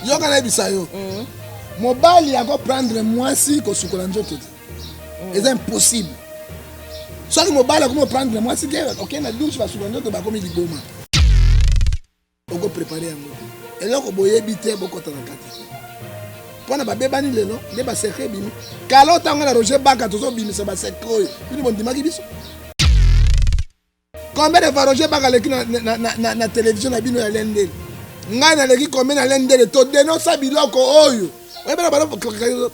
Yo kana bisayo. Mobali ya ko prendre mwasi ko sukola nzoto. C'est impossible. Soit mobali ko prendre mwasi ke OK na douche ba sukola nzoto ba komi liboma. Oko préparer yango. Eloko boyebi te bokota na kati. Pona ba bebani lelo, ne ba sekre bimi. Kalo tanga na Roger Baka tozo bimi se ba sekre. Bini bon dimaki biso. Combien de fois Roger Baka leki na télévision na bino ya lendel. Ngai na leki combien na lendel to dénoncer biloko oyo. Ouais ben balo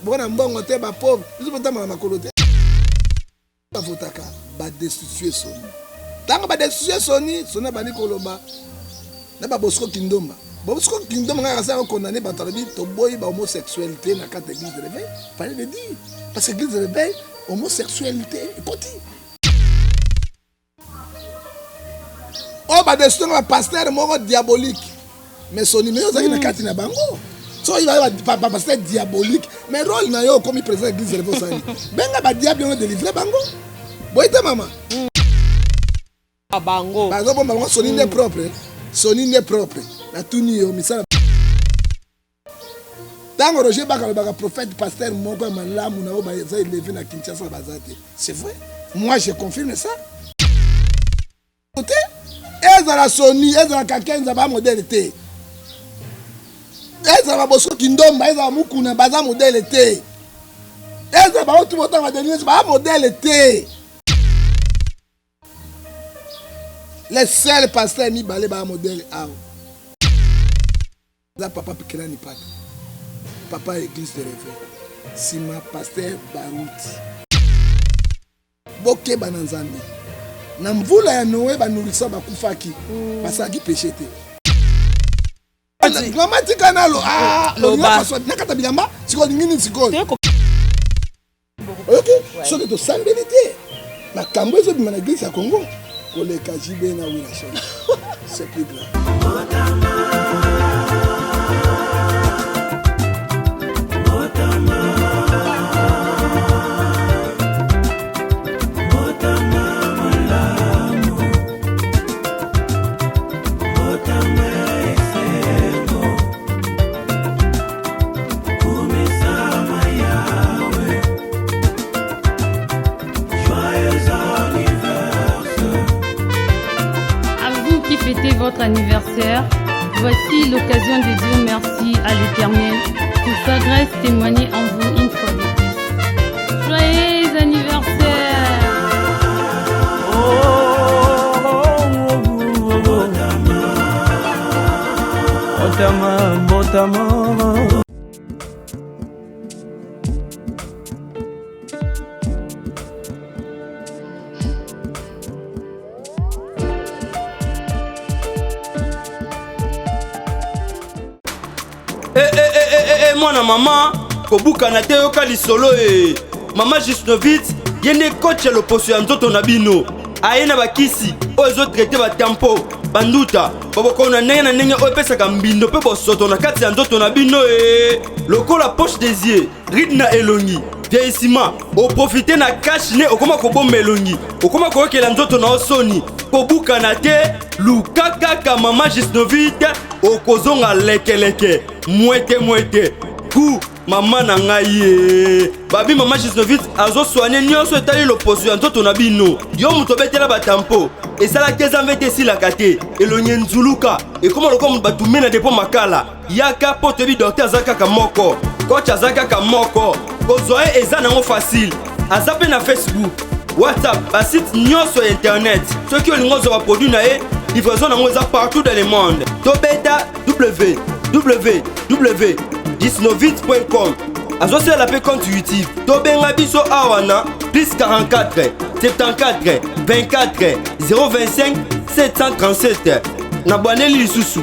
bona mbongo te ba pauvre. Biso potama na makolo te. Ba fotaka ba destituer soni. Tanga ba destituer soni, sona ba ni koloba. Na ba Bosco Kindomba. Bosco Kindomba nga kasa condamné ba tarabi to boy ba homosexualité na carte église de réveil. Fallait le dire parce que l'église de réveil homosexualité écoutez. Oh ba destituer un pasteur moko diabolique. Mais son numéro ça na carte na bango. So il va pas pasteur diabolique mais rôle na yo comme président de l'église de réveil ça. Benga ba diable on délivrer bango. Boyete mama. Bango. Par exemple bango son n'est propre. Soni n'est propre. La tuni au misala. Tango Roger Baka le prophète pasteur moko malamu na oba za élevé na Kinshasa bazate. C'est vrai? Moi je confirme ça. Côté ezala Soni, ezala Kakenza ba modèle té. Ezala Bosco Kindomba, ezala Mukuna baza modèle té. Ezala ba otu mota ba dernier ba modèle té. Les seuls pasteurs mi balé ba modèle A. Là papa Pikelani Pata. Papa église de réveil. Sima pasteur Barouti. Boke bananzambi. Na mvula ya Noé banulisa bakufaki. Basaki péché te. Grammatika na lo lo nakata bilamba siko ngini siko. OK, so de sambelité. Na kambo ezo bima na église ya Congo. Koleka jibe na wina so. C'est plus grave. Fêtez votre anniversaire, voici l'occasion de dire merci à l'Éternel pour sa grâce témoignée en vous une fois de plus. Joyeux anniversaire! Mwana mama kobuka na te yoka lisolo mama Gisnovitz yene coach ya loposo ya nzoto na bino ayena bakisi oyo ezo traité ba tempo banduta babokona ndenge na ndenge oyo pesaka mbindo pe bosoto na kati ya nzoto na bino lokola poche des yeux ride na elongi vieillissement oprofite na cash ne okoma kobomba elongi okoma koyokela nzoto na osoni kobuka na te luka kaka mama Gisnovitz okozonga lekeleke mwete ku mama na ngai babi mama Gisnovitz azo soigner nyonso etali loposo ya nzoto na bino yo muto betela batampo esala keza mvete silaka te elonye nzuluka ekoma lokola mutu batume na depo makala yaka po toyebi docteur aza kaka moko coach aza kaka moko kozwa ye eza nango facile aza mpe na Facebook WhatsApp basite nyonso ya internet soki olingi ozwa baproduit na ye livraison nango eza partout dans le monde tobeta www.gisnovitz.com azosala pe compte YouTube tobenga biso awa na +44 74 24 025 737 na bwaneli lisusu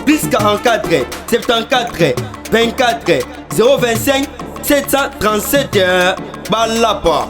+44 74 24 025 737 balapa.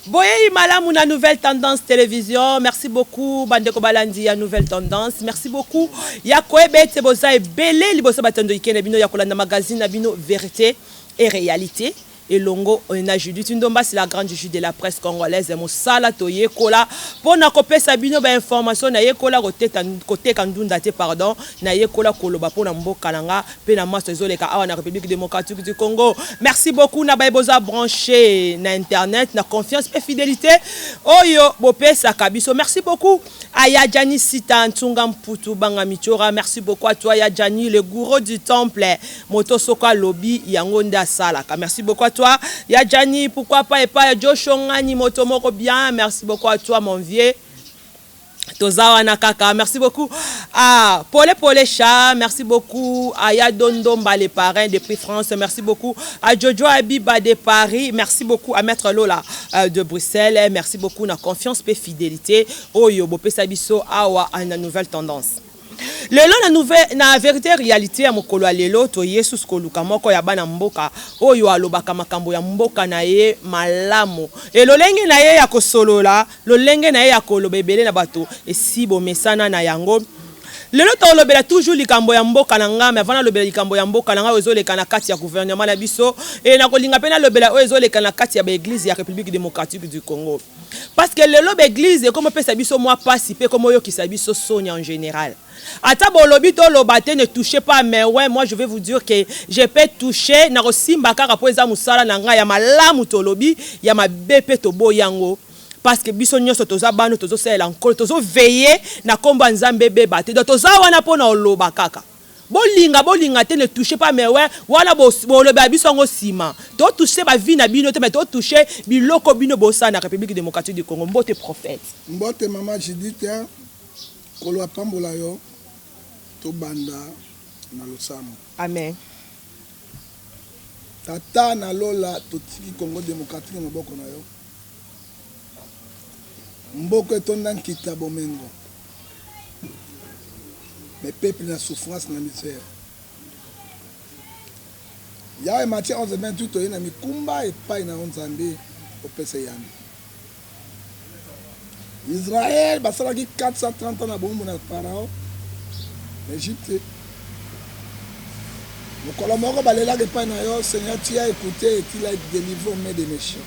Boye malamu na Nouvelle Tendance Télévision. Merci beaucoup Bandeko Balandi à Nouvelle Tendance. Merci beaucoup Yakoebe Teboza et Belé liboso batando ikene bino yakolanda magazine na bino vérité et réalité. elongo na Judith Ndomba, c'est la grande juge de la presse congolaise mosala toye kola pona kopesa bino ba information na yekola côté kandunda te pardon na yekola koloba pona mboka nanga pe na maso ezoleka awa na République démocratique du Congo. Merci beaucoup na ba boza branché na internet na confiance et fidélité oyo bopesa kabiso. Merci beaucoup à Yadjani Sita Ntunga Mputu Banga Michora. Merci beaucoup à toi Yadjani le gourou du temple Moto Soka Lobby Yangonda Salaka. Merci beaucoup à toi Yadjani, pourquoi pas et pas Joshongani Motomoko bien. Merci beaucoup à toi mon vieux Tozawa Nakaka. Merci beaucoup à Pole Cha. Merci beaucoup à Yadondomba les parrains depuis France. Merci beaucoup à Jojo Abiba de Paris. Merci beaucoup à Maître Lola de Bruxelles. Merci beaucoup na confiance et fidélité. Oyo Bopé Sabiso Awa à la nouvelle tendance. Lelo na vérité réalité ya mokolo lelo to Yesus koluka moko ya bana mboka oyo alobaka makambo ya mboka na ye malamu e lolenge na ye ya kosolola lolenge na ye ya kolobebele na bato esibo mesana na yango. Lelo to lobela toujours likambo ya mboka na nga mais avant lobela likambo ya mboka na nga ozoleka na kati ya gouvernement na biso et na kolinga pena lobela ozoleka na kati ya ba église ya République démocratique du Congo parce que lelo ba église comme pesa biso moi participer comme yo kisa biso sonya en général. Ata bolobi to lobate ne touchez pas mais ouais moi je vais vous dire que je peux toucher na kosimba kaka po eza musala na nga ya malamu to lobi ya mabepe to boyango. Parce que biso nyoso toza bano tozo sela encore tozo veiller na komba nzambe beba te toza wana pona oloba kaka bolinga te ne touchez pas mais ouais wana bo loba biso ngo sima to toucher ba vie na bino te mais to toucher biloko bino bosa na République démocratique du Congo. Mbote prophète mbote mama Judith kolwa pambola yo to banda na losamo. Amen. Tata na lola totiki Congo démocratique na boko na yo mboko etonda nkita bomengo mais peuple na souffrance na misère ya e Matthieu 11:28 to na mikumba epai na nzambe opesa yami Israël basalaki 430 ans na bombo na Pharaon l'Égypte mokolo moko balelaki epai na yo Seigneur tu as écouté et tu l'as délivré au mains des méchants.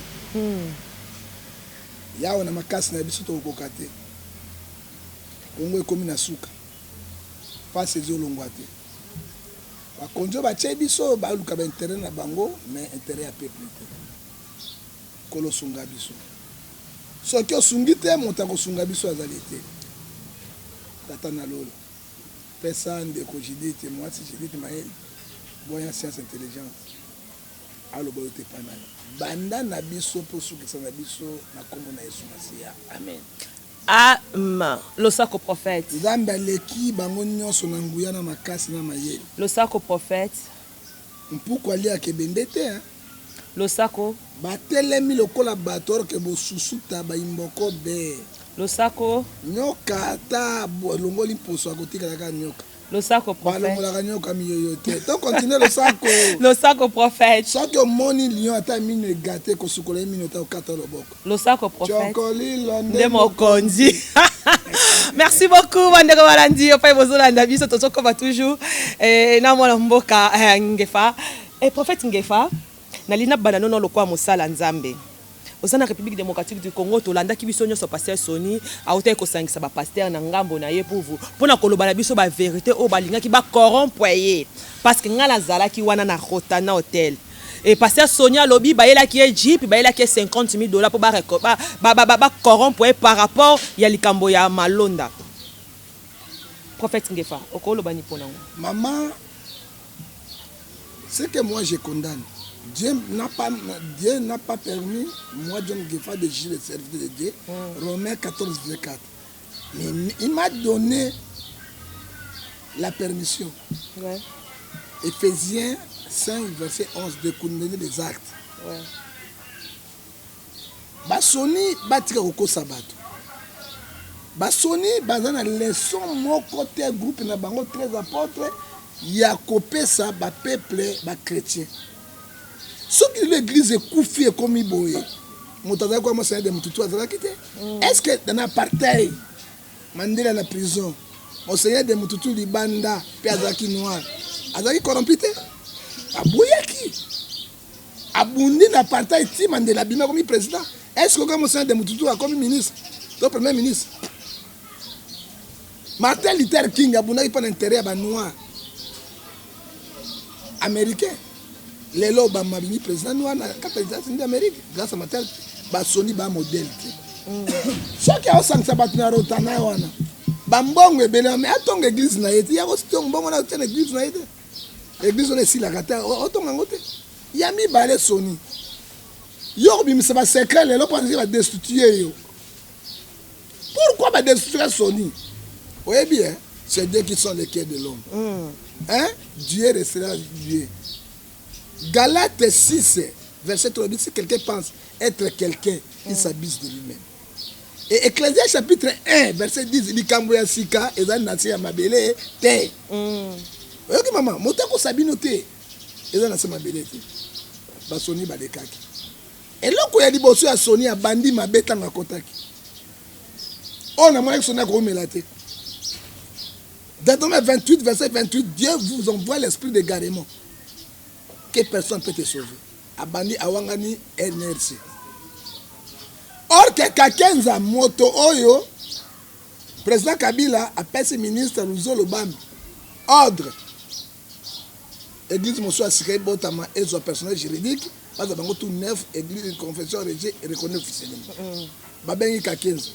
Yawe na makasi na biso to kokate Kongo ekomi na suka passe ezolongwa te bakonjo batie biso baluka ba intérêt na bango mais intérêt ya peuple te kolo sunga biso soki osungi te moto akosunga biso azali te tata na lolo pesa ndeko Judith mwasi Judith Mayele boya science intelligence aloba yote pana banda na biso po sukisa na biso na kombo na Yesu Masiya. Amen. Amen. Le sacre prophète. Nzambe aleki bango nyonso na nguya na makasi na mayele. Le sacre prophète. Mpuko ali akebende te hein. Le sacre. Batelemi lokola bato ke bosusuta ba imboko be. Le sacre. Nyoka ta longoli poso akotika ka nyoka. Le sacre prophète. Donc continue le sacre. Le sacre prophète. Soki omoni lion ata mino egate kosukola mino ta okata loboko. Le sacre prophète. Chokoli londe mokonzi. Merci beaucoup Bandeko Balandi opa bozolanda biso tozoko ba toujours na mwana mboka Ngefa. Et prophète Ngefa nalina bana nono lokwa mosala nzambe. Au sein de la République démocratique du Congo, Tolanda qui biso nyoso pasteur Sony a autant que 5 ça ba pasteur na ngambo na ye pour vous. Pour na kolobala biso ba vérité o balinga ki ba corrompre parce que ngala zala ki wana na Rotana hôtel. Et pasteur Sonia lobby ba yela ki Jeep ba yela ki $50,000 pour ba corrompre par rapport ya likambo ya Malonda. Prophète Ngefa, okoloba ni pona. Maman, c'est que moi je condamne. Dieu n'a pas permis, moi John Ngefa, de juger le serviteur de Dieu. Romains 14:4. Mais il m'a donné la permission. Ouais. Éphésiens 5, verset 11, de condamner les actes. Ouais. Basoni batika koko sabato. Basoni bazana leçon mon côté groupe na bango 13 apôtres ya kopesa ba peuple ba chrétien. Ce que l'église est couffiée comme iboye. Moutaza quoi moi c'est de mututu azala kité. Est-ce que dans apartheid Mandela na prison. Mon seigneur de mututu libanda pe azaki noir. Azaki corrompu. Aboyaki. abundi na parti ti Mandela bima comme président. Est-ce que comme Saint de Mututu a comme ministre, le premier ministre? Martin Luther King abunda pas l'intérêt à noir américain. Les lois ba mabini président noir na capitale d'Amérique grâce à Martin ba Sony ba modèle. Ce qui a sang sabat na rotana wana. Ba mbongo ebele mais atonga église na yete ya ko stongo mbongo na tena église na yete. Église on est si la kata otonga ngote. Ya mi balé Sony. Yo bimisa ba secret les lois va destituer yo. Pourquoi va destituer Sony? Oui bien, c'est Dieu qui sont les cœurs de l'homme. Hein? Dieu restera Dieu. Galates 6, verset 3, si quelqu'un pense être quelqu'un, il s'abuse de lui-même. Et Ecclésiaste chapitre 1, verset 10, il dit Kamboya Sika, et Zan Natsia Mabele, te. Ok, maman, Motako Sabinote, et Zan Natsia Mabele, te. Basoni Badekaki. Et là, quand il y a des bossus à Sony, à Bandi Mabeta Makotaki. On a moins que Sony a gros mélaté. Dans Deutéronome 28, verset 28, Dieu vous envoie l'esprit d'égarement. Que personne ne peut te sauver. Abandi Awangani NRC. Or que Kakenza Moto Oyo, président Kabila a passé ministre Louzo Lobam. Ordre. Église Monsieur Asiré Botama et son personnel juridique. Parce que tout neuf, église, confession reconnue officiellement. Babengi Kakenza.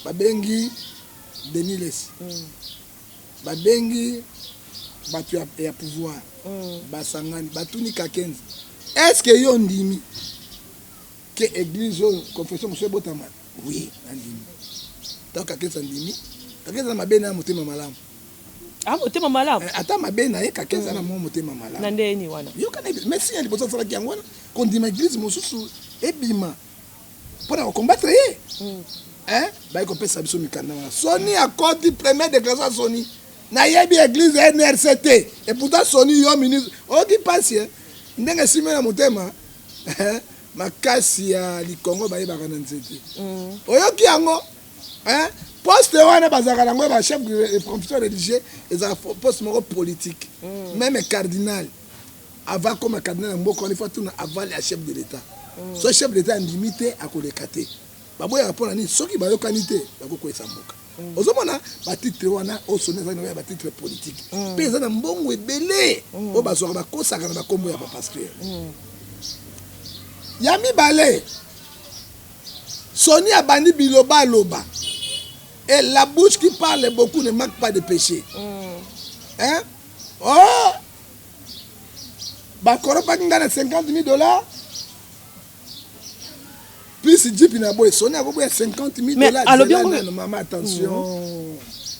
Babengi Denis Lessi. Babengi batu ya pouvoir. Basangani batuni Kakenza. Est-ce que yo ndimi que église confession monsieur Botama? Oui, ndimi. Donc Kakenza ndimi. Kakenza mabena na motema malamu. Ah, motema malamu. Ata mabena ye Kakenza na motema malamu. Nandeni wana. Yo kana merci ali bosa sala kiangwana kon ndima église mosusu ebima. Pour combattre ye. Hein? Bah, il pesa biso mikanda. Sony a compté première déclaration Sony. Na yebi église NRCT. Et pourtant Sony yo ministre. O qui passe ndenge simena motema. Makasi ya likongo ba yeba kana nzete. Oyo ki yango. Hein? Poste wana bazaka nango ba chef de professeur religieux et ça poste moko politique. Même cardinal. Avant comme cardinal mboko il faut tout avant le chef de l'état. So chef de l'état limité à kolekate. Baboya rapona ni soki ba yokanité bakoko esamboka. Ozomona ba titre wana o sonné za ba titre politique. Peza na mbongo ebele o basoka ba kosaka na ba kombo ya ba pasteur. Yami balé. Sony abandi biloba loba. Et la bouche qui parle beaucoup ne manque pas de péché. Hein? Oh! Bakoro pa ngana $50,000. Plus Jeep na boy Sony a boy $50,000. Alors bien maman attention.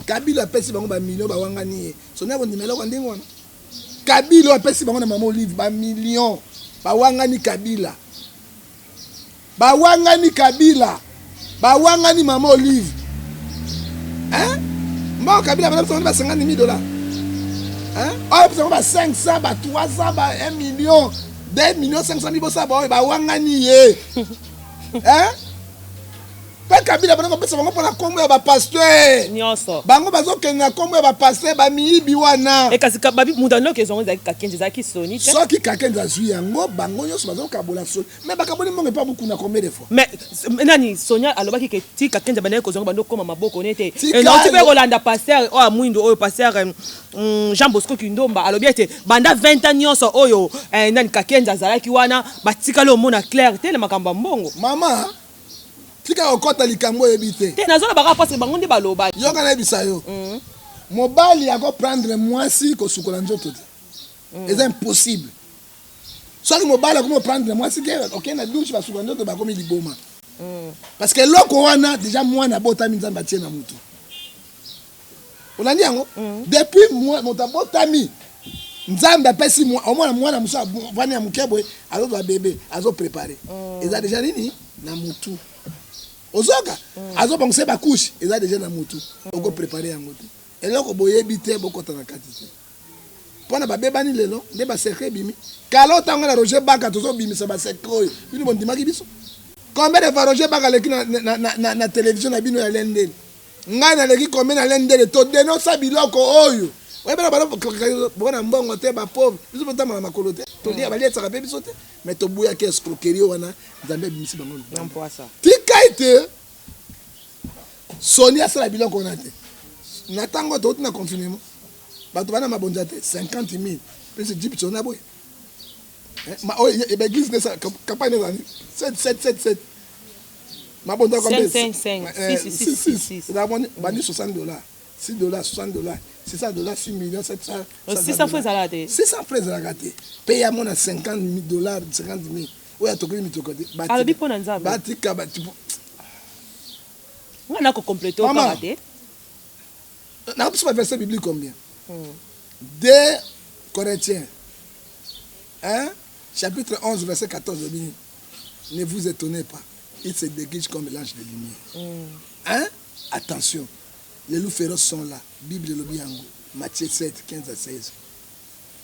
Kabila pesi bango ba million ba wangani. Sony a bondimela ko ndenge wana. Kabila pesi bango na maman Olive ba million. Ba wangani Kabila. Ba wangani Kabila. Ba wangani maman Olive. Hein? Moi Kabila ba $50,000. Hein? Oh, vous avez 500, 300, 1 million, 2 millions 500 000, ça va wangani ye. Hein? Pas Kabila ba pesa bango pour la kombo ya ba pasteur. Nyonso. Bango bazo kenga kombo ya ba pasteur ba miyibi wana. Et kasi babi mudano ke zongo za Kakenza za ki Sony. So ki Kakenza zui yango bango nyonso bazo kabola Sony. Mais ba kaboni mongo pas beaucoup na combien de fois. Mais nani Sonia alobaki ke ti Kakenza bana ko zongo bando koma maboko nete. Et non tu peux Rolanda pasteur o amwindo o pasteur Jean Bosco Kindomba alobi ete banda 20 ans nyonso oyo nani Kakenza zalaki wana batika lo mona clair tele makamba mbongo. Mama tika okota likambo ebite. Te nazona baka passe bango ndi baloba. Yo kana ebisa yo. Mobali yako prendre mwasi ko sukola nzoto. C'est impossible. Soit mobali yako prendre mwasi ke OK na douche ba sukola nzoto ba komi liboma. Parce que loko wana déjà mwana botami nzamba tie na mutu. Olandi yango depuis moi mon tabotami nzamba pesi moi au moins mwana musa vani ya mukebwe azo ba bébé azo préparer. Eza déjà nini na mutu. Ozoka azo bongse ba couche eza déjà na mutu. Oko préparer yango te. Et là ko boyebi te bokota na katite. Pona ba bebani lelo nde ba secret bimi. Kala otanga na Roger Baka tozo bimisa ba secret. Bino bondimaki biso. Combien de fois Roger Baka leki na télévision na bino ya lendele. Ngai na leki combien na lendele to dénoncer biloko oyo. Ouais, ben bon mbongo te ba pauvre. Biso pota mala makolo te. To dia bali etsa biso te. Mais to buya ke escroquerie wana nzambe bimisi bango. N'importe ça. Tika ete Sonia sala biloko na te. Na tango to na confinement. Ba to bana mabonja te 50 000. Pese jipi tsona boy. Ma o e ba église nesa campagne nesa 7. Ma bonda combien? 5. 6. C'est d'abord bani $60. $6, $60, $600, 6 millions, 700. 600 francs à la tête. 600 francs à la tête. Paye à mon à $50 000, 50 000. Oui, à Tokyo, tu côté. Alors, il faut en avoir. Batika, on a complété au karaté. On a un verset biblique combien? 2 Corinthiens 1, chapitre 11, verset 14. Ne vous étonnez pas. Il se déguise comme l'ange de lumière. Hein? Attention. Les loups féroces sont là. Bible de l'Obiango. Matthieu 7, 15 à 16.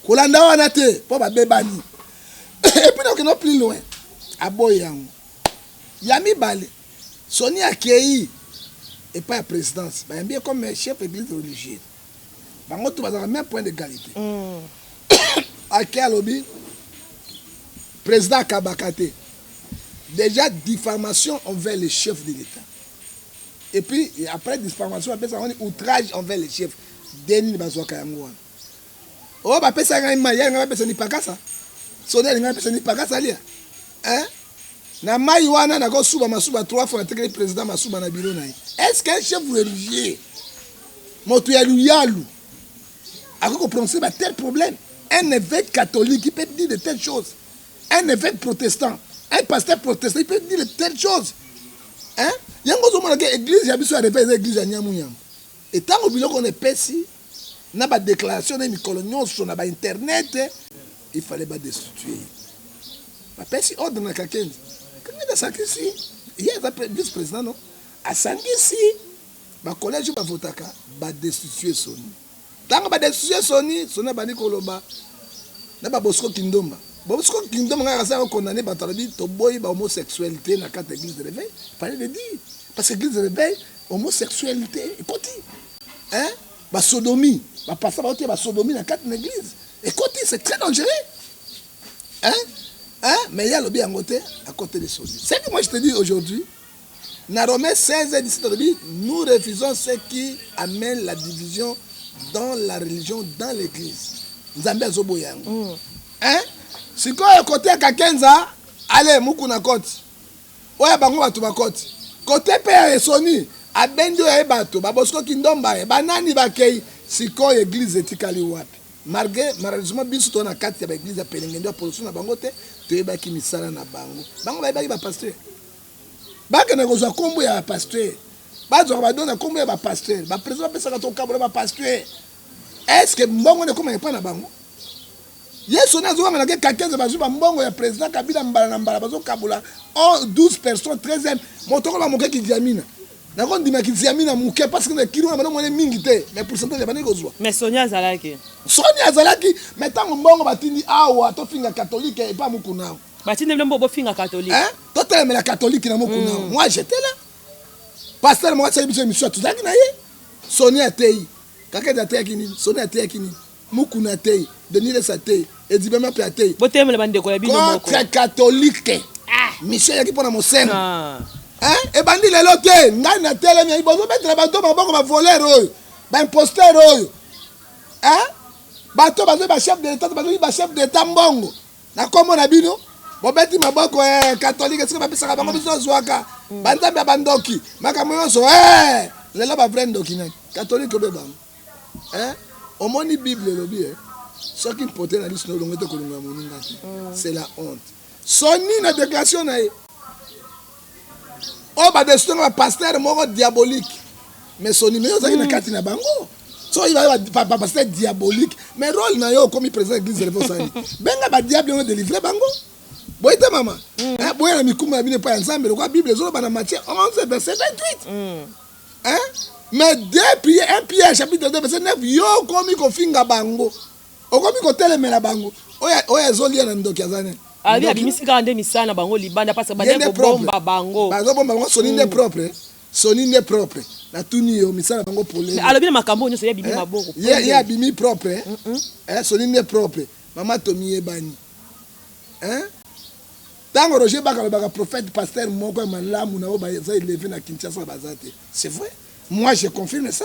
Kolanda wanate, pour ma bébani. Et puis donc, non plus loin. À Boyango. Yami Bale. Soni Akei. Et pas la présidence. Bah, bien comme chef d'église religieuse. Bah, on trouve dans le même point d'égalité. Akei Alobi. Président Kabakate. Déjà, diffamation envers les chefs de l'État. Et puis, après diffamation, on dit outrage envers les chefs. Deni Bazouaka Yangouan. Oh, bah, ça a une pas ça. Sonner une personne pas ça. Hein? Na Maïwana, na go suba masuba 3 fois, le président masuba na biro na. Est-ce qu'un chef religieux, moto ya luyalu, a compris tel problème? Un évêque catholique, il peut dire de telles choses. Un évêque protestant, un pasteur protestant, il peut dire de telles choses. Hein? Il y a une église, il y a une église à Niamouyam. Et tant qu'on est pessi, on a une déclaration, on a internet, il fallait pas destituer. La pessi ordre na quelqu'un. Quand il y a ça il y a un vice-président, non? À Sangisi, le collège va voter, va destituer Sony. Tant qu'on va destituer Sony, Sony va dire qu'on va Bosco Kindomba. Bosco Kindomba a condamné l'homosexualité dans la église de réveil. Il fallait le dire. Parce que l'église de réveil, homosexualité, écoutez. Hein? La sodomie. La passer la sodomie dans la église. Écoutez, c'est très dangereux. Hein? Hein? Mais il y a le bien à côté de Sony. C'est que moi je te dis aujourd'hui, dans Romains 16 et 17, nous refusons ce qui amène la division dans la religion, dans l'église. Nzambe azoboyango. Hein? Si quand il y a côté Kakenza, allez, Mukuna Koti. Oya bango batu bakoti. Côté père et Sony, a bendo ya bato, Babosko Kindomba, banani bakei, si quand l'église etikali wapi. Malheureusement, biso to na kati ya l'église ya Pelengendo polition na bango te, to yebaki misala na bango. Bango ba yebaki ba pasteur. Baka na kozwa kombo ya pasteur. Bazo ba dona kombo ya ba pasteur. Ba président pesa ka to kabolo ba pasteur. Est-ce que mbongo ne koma pas na bango? Yesu na zuwa na ke kakenza bazuba mbongo ya président Kabila mbala na mbala bazo kabula 12 personnes 13e motoko ba moke ki diamina. Na ko ndima ki diamina muke parce que na kilo na mona mingi te mais pourcentage ba ne kozwa. Mais Sonia Zalaki. Sonia Zalaki metango mbongo batindi awa to finga catholique et pas mukuna. Batindi mbongo bo finga catholique. Hein? To tele la catholique na mukuna. Moi j'étais là. Pasteur moi c'est émission tout ça ki na ye. Sonia Tei. Kakeda Tei kini, Sonia Tei kini. Mukuna Tei, Denis Satei, Edibema Piatei. Botem le bande ko ya bino moko. Contre catholique. Michel qui pona mosene. Hein? Et bandi le loté, ngai na tele mi bozo mettre bato maboko ba voler oyo. Ba imposteur oyo. Hein? Bato bazo ba chef de l'état, bazo ba chef d'état mbongo. Na komo na bino. Bo beti maboko catholique est-ce que ba pesa bango biso zwaka. Banda ba bandoki. Makambo yonso lelo ba vrai ndoki na catholique be bango. Hein? Au moni Bible lobi ce qui porte la liste no longote kolonga moninga. C'est la honte. Soni na déclaration na ye. Oh, bah, des pasteur moro diabolique. Mais son numéro, c'est une carte na bango. So, il va pas pasteur diabolique. Mais rôle na yo comme président de l'église de l'Évangile. Benga ba diable on délivrer bango. Boyete maman. Hein, boyela mikuma bine pas ensemble. La Bible zo ba na Matthieu 11 verset 28. Hein? Mais depuis Pierre chapitre 2 verset 9, yo comme ko finga bango. O comme ko telemela bango. Oya zolia na ndoki azane. Abi abimisi ka ande misana bango libanda parce que bande ko bomba bango. Bazo bomba bango soninde propre. soni ne propre na tuni yo misala bango polele alobi na makambo nyonso ya bimi maboko ya bimi propre soni ne propre mama tomi yebani tango Roger Baka prophète pasteur moko malamu na oba za élevé na Kinshasa bazate c'est vrai moi je confirme ça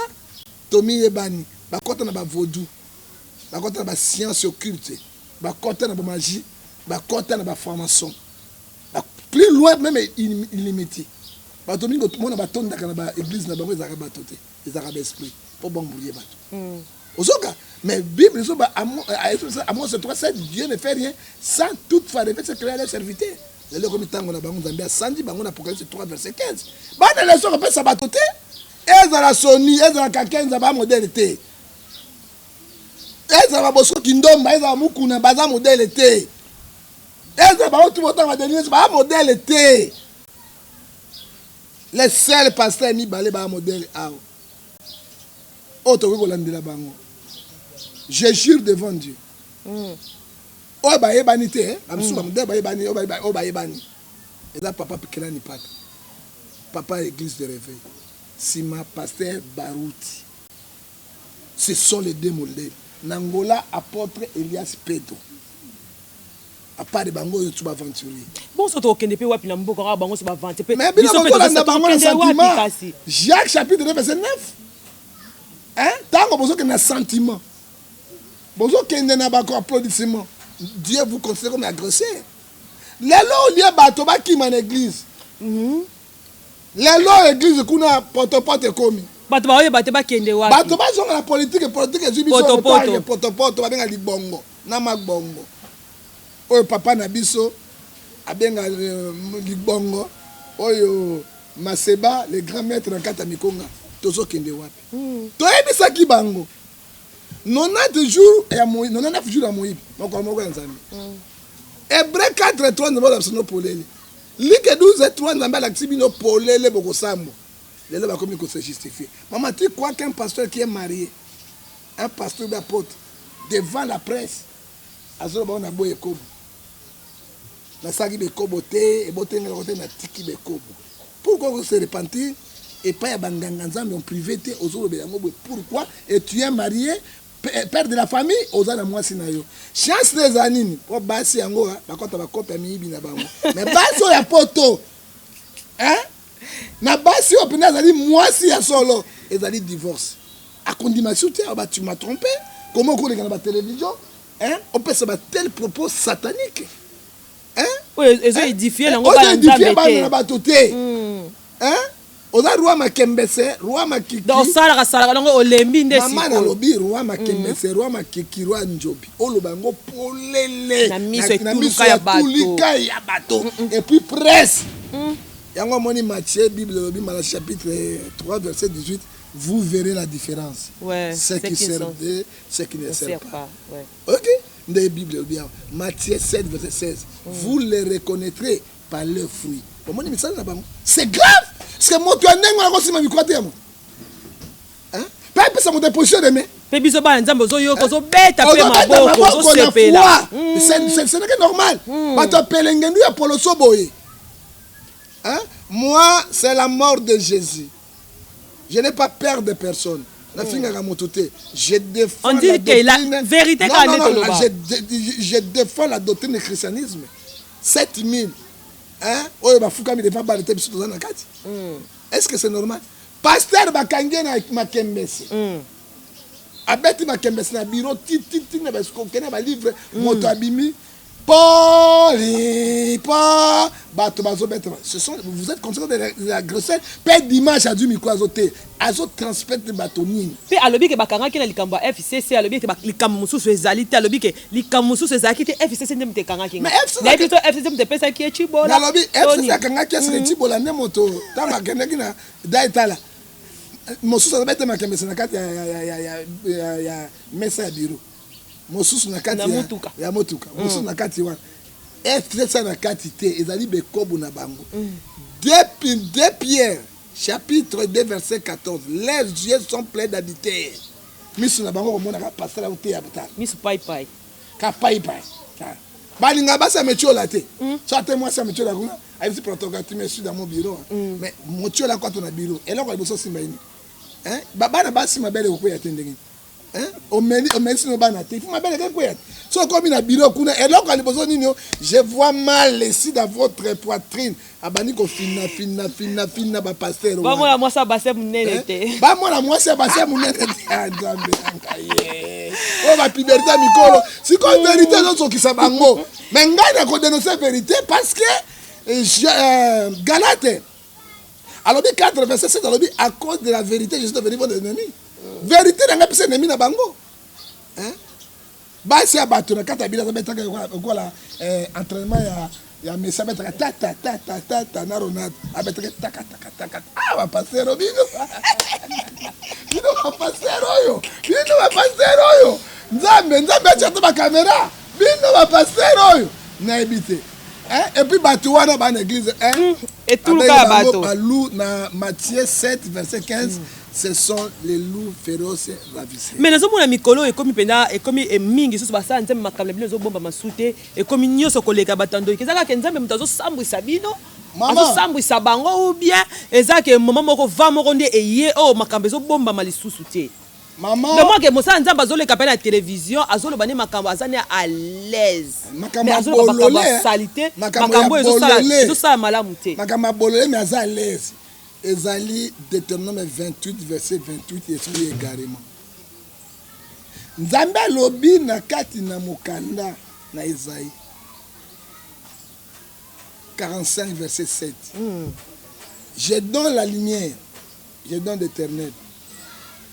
tomi yebani bakota na ba vaudou bakota na ba science occulte bakota na ba magie bakota na ba formation plus loin même illimité batomi ko mona batonda kana ba église na bango ezaka batote ezaka ba esprit pour bon boulier bato ozoka mais Bible nous ba Amos 3:7 Dieu ne fait rien sans toutefois revêtir ses créateurs serviteurs le comme tango na bango Zambia sandi bango na Apocalypse 3:15 bana leso ko pesa batote ezala soni ezala kakenza ba modèle té ezala boso kindomba ezala mukuna baza modèle té ezala ba otu botanga de ba modèle té les seuls pasteurs mi balé ba modèle ao auto ko landela bango je jure devant Dieu o ba yebani te amsu ba modèle ba yebani o ba yebani eza papa pikelani papa église de réveil Sima pasteur Barouti ce sont les deux modèles Nangola apôtre Elias Pedro à part de bango yo tu aventurier bon so to kende pe wapi na mboko ka bango so ba vente pe mais bien bango na sentiment Jacques chapitre 9 verset 9 tango bozo que na sentiment bozo kende na bako applaudissement Dieu vous considère comme agresseur lelo lié bato ba ki man église lelo église kuna potopoto komi bato ba oye bato ba kende wapi bato ba zonga la politique ezibiso potopoto ba benga libongo na magbongo oyo papa na biso abenga libongo oyo Maseba le grand maître na kata mikonga tozo kende wapi toyebisa ki bango 90 jours ya 99 jours ya moyibi moko ya nzambe Hébreu 4:3 nzambe absino polele Like 12:3 nzambe alakisi bino polele bokosambo lelo bakomi ko se justifier maman tu crois qu'un pasteur qui est marié un pasteur d'apôtre devant la presse azolo ba na boye kobo na sagi be kobo te ebotenga côté na tiki be kobo pourquoi vous se repentir et pas ya banganga nzambe en privé te ozolo be yango pourquoi et tu es marié père de la famille ozana mwasi na yo chance les anini po basi yango bakota bakopa miyibi na bango mais basi ya poto na basi opena zali mwasi ya solo ezali divorce a condamnation te ba tu m'as trompé comment ko na ba télévision on peut se battre tel propos satanique oui ils ont édifié nango ba na bato te oza roi makembese roi makiki donc sala nango olembi nde mama na lobi roi makembese roi makiki roi njobi oloba ngo polele na miso ya bato et puis presse yango moni Matthieu Bible lobi mala chapitre 3 verset 18 vous verrez la différence ce qui servent ce qui ne servent pas OK dans Bible lobi Matthieu 7 verset 16 vous les reconnaîtrez par leurs fruits omoni misala na bango c'est grave parce que moto anengo na kosima mikwate yamo pa pesa mo déposition de main pe biso ba nzambe zo yoko zo beta pe maboko zo sepela c'est normal bato pelengendu ya poloso boye moi c'est la mort de Jésus je n'ai pas peur de personne na finga moto te je défends on dit que la vérité quand je défends la doctrine du christianisme 7000 oyo bafukami devant balete biso toza na kati est-ce que c'est normal pasteur bakange na makembese abeti makembese na bureau titi na basko kena ba livre moto abimi poli bato bazo betre ce sont vous êtes considérés des agresseurs pe dimanche a du micro azote azo transmettre bato nini pe alobi ke bakanga ki na likambo FCC alobi ke likambo mususu ezali te alobi ke likambo mususu ezali te FCC ndem te kanga ki na bito FCC mte pesa ki echibola alobi FCC kanga ki asile chibola ne moto tama kende ki na daitala mususu azobete makembese na kati ya mesa ya bureau mosusu na kati ya motuka mosusu na kati wana FCC na kati te ezali bekobo na bango 2 Pierre chapitre 2 verset 14 les yeux sont pleins d'adultère misu na bango komona ka pasteur au te ya bata misu pai ka pai balinga basa metiola te so ate moi sa metiola kuna ayi protocole mais suis dans mon bureau mais motio la kwa ton bureau et là kwa boso simba ini bana basi mabele ko ya tendenge omeni sino bana te faut mabele ko ya so comme na bureau kuna et là kwa boso nini je vois mal ici dans votre poitrine abani ko fina ba pasteur ba moi moi ça basse munene te ba moi ça basse munene te nzambe ankaye o ba puberté mikolo si ko vérité non so ki sa bango mais ngai na ko dénoncer vérité parce que Galate alors 4 verset 7 alors à cause de la vérité je suis devenu mon ennemi vérité n'a pas ennemi na bango ba c'est abattu na kata bila zabeta ko la entraînement ya mesa beta ta na Ronaldo abeta ta ah va passer Robino bino va passer oyo nzambe acha ba caméra bino va passer oyo na ebité et puis Batouana dans l'église et tout le cas bateau loup dans Matthieu 7 verset 15 ce sont les loups féroces ravissés mais nazo mona mikolo et comme pena et comme mingi so basa nzambe makamla bino zo bomba masute et comme nyoso koleka batando kezaka ke nzambe mutazo sambwisa bino azo sambwisa bango ou bien ezaka moment moko va moko nde eye o makambe zo bomba malisusu te maman mais moi que mosa nzambe azoleka pe na télévision azoloba ne makambo azane à l'aise makambo makambo salité makambo ezosala malamu te makambo bolole mais aza à l'aise ezali Deutéronome 28 verset 28 esprit égarément nzambe alobi na kati na mokanda na Isaïe 45 verset 7 je donne la lumière je donne l'éternel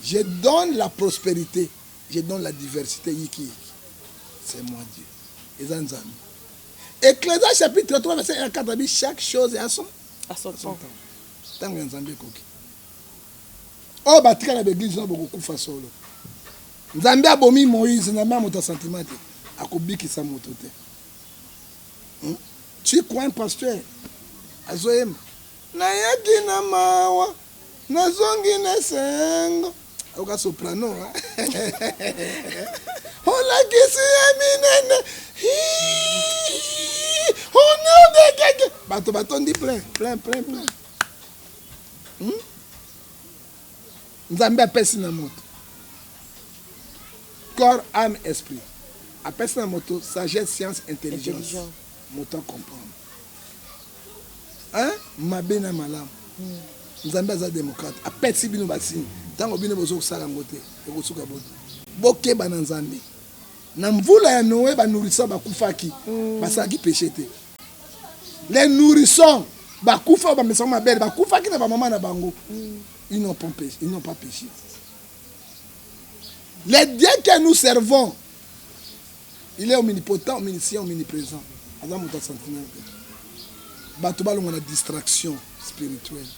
je donne la prospérité, je donne la diversité. C'est moi Dieu. Ecclésiaste chapitre 3, verset 1 à 4, chaque chose est à son temps. Tant que Nzambe koki. Oh, batika na l'église, nous avons beaucoup de façons. Nzambe a bomi Moïse, Nzambe a mon sentiment. Akobiki sa motote. Tu crois un pasteur? Azoem. Na yaki na mawa. Na zongi na sengo. Oka soprano on a kisi aminene on a de baton dit plein nzambe apesi na moto corps âme esprit apesi na moto sagesse science intelligence moto comprendre mabe na malamu nzambe aza démocrate apesi bino basini tango bino bozosala ngote ekosuka bote bokeba na nzambe na mvula ya Noé banurisa bakufaki basalaki péché te les nourrissons bakufa bamesa mabele bakufaki na bamama na bango ils n'ont pas péché les dieux que nous servons il est omnipotent omniscient omniprésent aza moto asentinel bato balongo na distraction spirituelle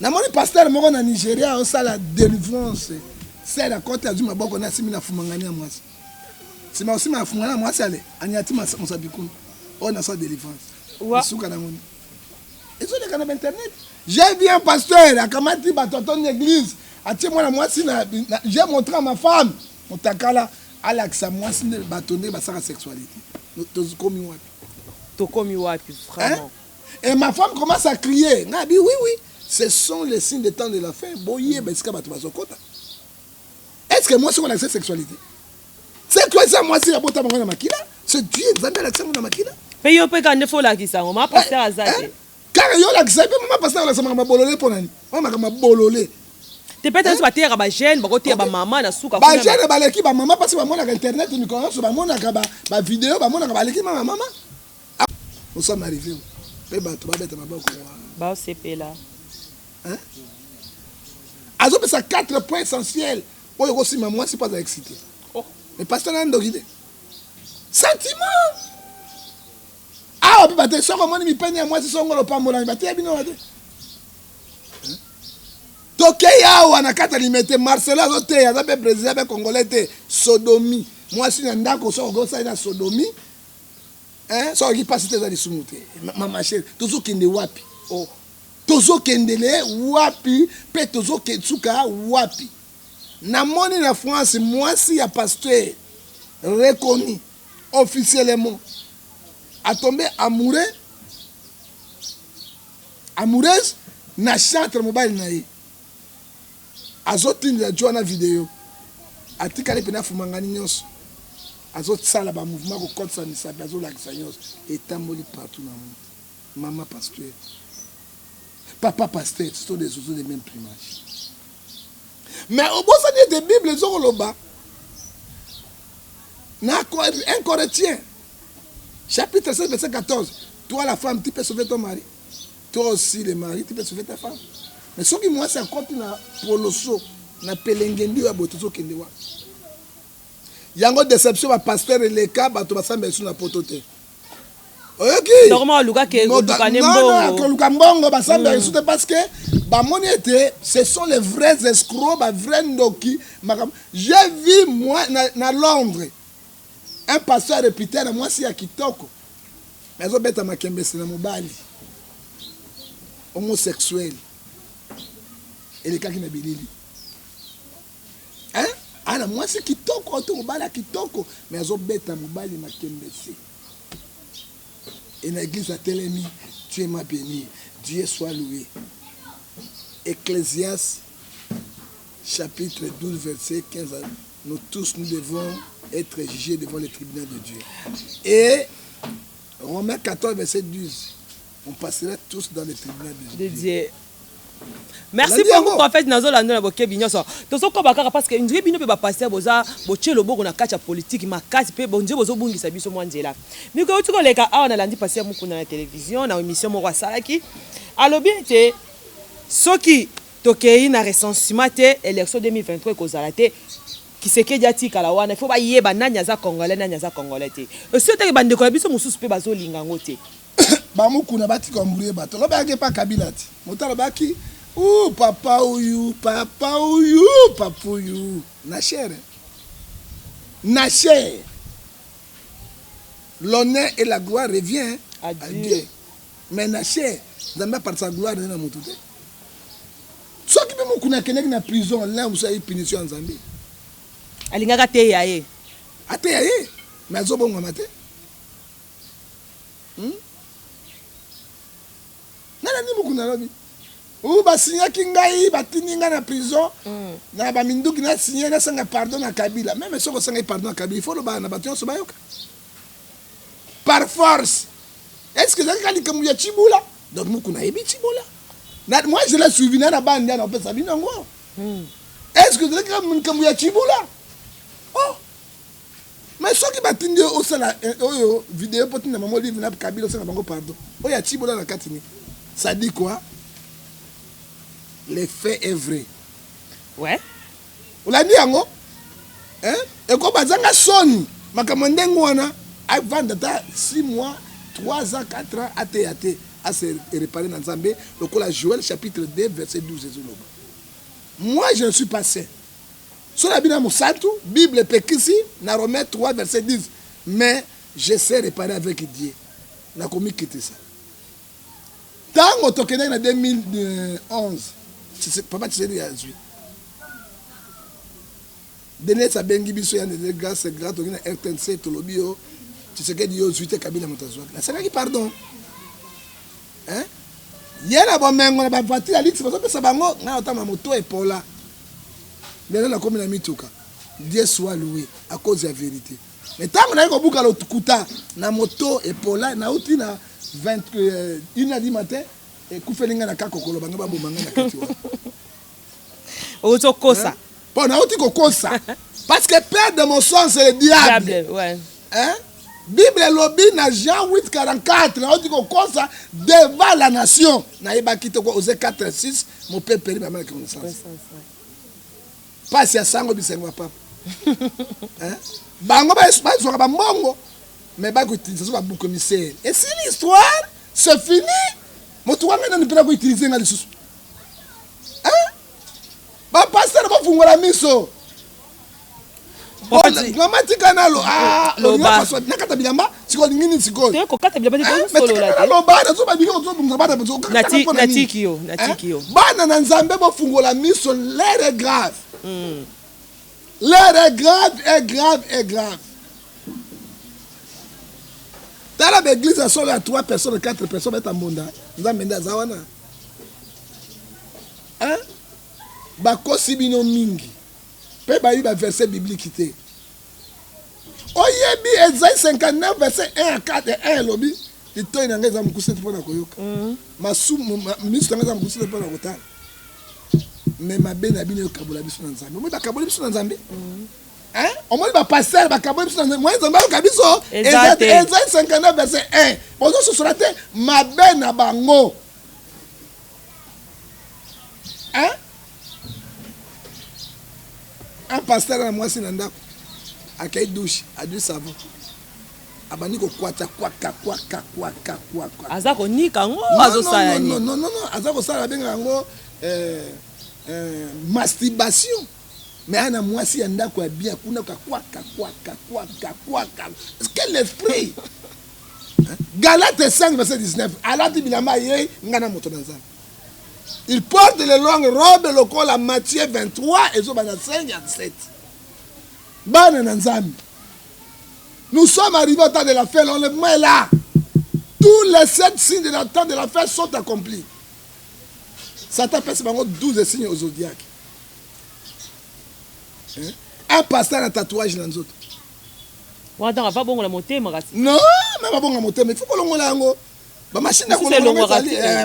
namoni pasteur moko na Nigeria osala délivrance c'est la côte azuma maboko na simi na fumangani ya mwasi sima osima na fumangani ya mwasi ale anyati musabikunu on a sa délivrance suka na ngoni ezo le kana internet j'ai vu un pasteur akamati batoto l'église atie mwana mwasi na j'ai montré à ma femme motakala alaksa mwasi ne batonde basaka sexualité tokomi wapi vraiment et ma femme commence à crier nabi oui ce sont les signes des temps de la fin. Est-ce que moi, si on a accès sexualité? C'est quoi ça, moi, si la bota mangana makila? C'est Dieu, Nzambe l'accès mangana makila? Mais yo pe kande fo la kisa, on m'a passé à Zate. Car yo la kisa, maman passé à la sama bololé pour nani? Maman kama bololé. Te peut-être sur terre ba jeune, ba côté ba maman na souka. Ba jeune ba leki ba maman parce que ba mona internet ni connait sur ba mona ka ba vidéo ba mona ka ba leki maman. Nous sommes arrivés. Pe ba to ba beta maboko. Ba CP là. Azo pesa 4 points essentiels. Oyo ko sima moi c'est pas excité. Mais pasteur na ndogide. Sentiment. Ah, on peut battre ça comme on mi peine moi c'est songo lo pambola mi battre bino wate. Tokeya wana kata limete Marcela zote ya zabe Brésil be Congolais te sodomie. Moi si ndako so go sa na sodomie. So qui passe tes ali sumute. Mama chérie, toujours kinde wapi. Tozo kendele wapi pe tozo ketsuka wapi na moni na France moi si ya pasteur reconnu officiellement a tombé amoureux amoureuse na chantre mobile na ye azotindela jo na video atikali pena fumangani nyonso azosala bamouvement kokotisa misapi azolakisa nyonso etamboli partout na monde. Maman pasteur, papa pasteur, ce sont des oiseaux de même plumage. Mais au beau seigneur des Bibles, les oroloba, 1 Corinthiens, chapitre 16, verset 14. Toi, la femme, tu peux sauver ton mari. Toi aussi, le mari, tu peux sauver ta femme. Mais ce qui moi, c'est un compte pour le saut, na pelengendi wa botozo kendewa. Yango déception va pasteur et les cas, bato basamba sur la potote. Okay. Normalement, Luka ke Luka Mbongo. Luka Mbongo basamba insulte parce que ba monete ce sont les vrais escrocs, ba vrais ndoki. J'ai vu moi na Londres un pasteur réputé na moi si ya kitoko. Mais zo beta makembe na mobali. Homosexuel. Et les cas qui na bilili. Hein? Ana moi si kitoko auto mobali kitoko, mais zo beta mobali makembe si. Et l'église a télémi, Dieu m'a béni, Dieu soit loué. Ecclésiaste, chapitre 12, verset 15. Nous tous, nous devons être jugés devant le tribunal de Dieu. Et Romains 14, verset 12. On passera tous dans le tribunal de Dieu. Merci beaucoup prophète Nazolando na bokebi nyoso. Tozo ko bakaka parce que ndri bino pe ba pasteur boza boche loboko na kacha politique makasi pe bonje bozo bungisa biso mwanzela. Miko utiko leka awa na landi pasteur mukuna na télévision na émission mo salaki. Alobi te soki tokei na recensement te élection 2023 ko zalate Kiseke jati kala wana faut ba yeba nanya za congolais te. Esi te bande ko biso mususu pe bazo linga ngote. Ba mukuna bati kombrouiller bato. Loba ke pa Kabila ti. Motalo baki ouh papa ouyu, papa ouyu. Na chere. L'honneur et la gloire revient à Dieu. Mais na chere, Zamba par sa gloire na mutute. So ki pe mukuna kenek na prison là où ça y punition en Zambie. Alingaka te yaye. Ate yaye. Mais zo bongo mate. Nana ni mukuna lobi. Ou ba signa ki ngai batini nga na prison. Na ba minduki na signé na sanga pardon na Kabila. Même si on sanga pardon na Kabila, il faut le ba na bation so bayoka. Par force. Est-ce que ça kali comme ya Chibula? Donc mukuna yebi Chibula. Moi je l'ai suivi na bande na pe sabina ngo. Est-ce que ça comme ya Chibula? Oh. Mais ce qui batindi au sala oyo vidéo potina maman livre na Kabila sanga bango pardon. Oh ya Chibula na katini. Ça dit quoi? Le fait est vrai. Ouais. On l'a dit yango. Hein? Et quand bazanga soni, makamondengo wana avant d'ata 6 mois, 3 ans, 4 ans à se réparer dans Zambé, le cola Joël chapitre 2 verset 12 Moi je ne suis pas saint. Sur la Bible Moussatou, Bible pekisi na Romains 3 verset 10. Mais je sais réparer avec Dieu. Na komi quitter ça. Tant au tokene en 2011. Papa Tshisekedi a joué. Dene sa bengi biso ya de grâce grâce au RTNC Tolobio Tshisekedi yo zuite Kabila motazwa. La sala pardon. Hein? Yela bo mengo na ba voiture ali tsozo pesa bango na otama moto epola. Lelo na komi na mituka. Dieu soit loué à cause de la vérité. Mais tant na ko buka lo tukuta na moto epola na uti na 21h du matin. Et Koufelinga na kakokolo banga babomanga na katiwa. Ozo kosa. Bon, na oti kokosa. Parce que père de mon sang c'est le diable. Ouais. Hein? Bible lobby na Jean 8:44 na oti kokosa devant la nation. Na yeba kitoko Osée 4:6 mon père péri ma connaissance. Pas si asango bisengo papa. Hein? Bango ba zo ba mbongo. Mais ba ko utiliser ba bouc commissaire. Et si l'histoire se finit moto wanga na pera ko utiliser ngali susu. Hein? Ba pasteur ba fungola miso. Mama tika lo lo ba so nakata bilamba siko ngini siko. Te ko kata bilamba ko solo la. Lo ba na so ba biko so bunga ba na so. Natiki yo. Bana na Nzambe ba fungola miso l'air est grave. L'air est grave. Dans l'église, il y a 3 personnes, 4 personnes qui sont en Nzambe zawana. hein? Bakosi bino mingi. Pe ba yi ba verset biblique te. Oyebi Esaïe 59 verset 1 à 4 et 1 lobi. Tito ina ngeza mkusete pona koyoka. Misu ngeza mkusete pona kotala. Mais ma bena bino kabola biso na nzambe. Moi ba kabola biso na nzambe. Hein? Au moins ba passer ba kabola biso na nzambe. Moi nzambe ka biso. Esaïe 59 verset 1. Bozo so solate ma bena bango. Hein? Un pasteur à moi c'est nanda. Akai douche, a du savon. Abani ko kwata kwaka. Azako nika ngo azo sala ni. Non, azako sala benga ngo masturbation. Mais ana mwasi yanda kwa bien kuna kwa kwaka. Quel esprit? Galates 5 verset 19. Alati bilamba ye ngana moto nanza. Il porte les longues robes le col à Matthieu 23 et zo bana 5 à 7. Bana nanzambi. Nous sommes arrivés au temps de la fête, l'enlèvement est là. Tous les 7 signes de la temps de la fête sont accomplis. Satan fait 12 signes au zodiaque. Hein? Un pasteur a tatouage dans les autres. Non, mais pas bon la montée, mais il faut que l'on la ngo. Ma machine à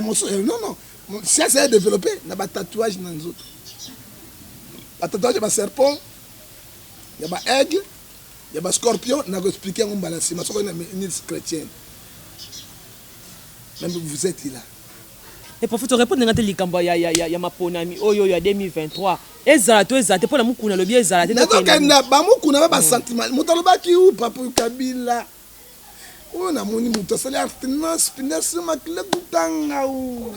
non. Si ça s'est développé, il y a un tatouage dans les autres. Le tatouage, il y a un serpent, il y a un aigle. Il y a un scorpion, on a expliqué un balance, mais c'est une chrétienne. Même vous êtes là. Et pour te répondre, il y a ma ponami, oh yo, il y a 2023. Ezalato, pour la moukuna, le bien ezalato. Bamoukuna, ba sentiment. Moutaloba ki ou, papa Kabila. On a mon imouta, c'est l'artenance, finesse, ma clé boutanga ou.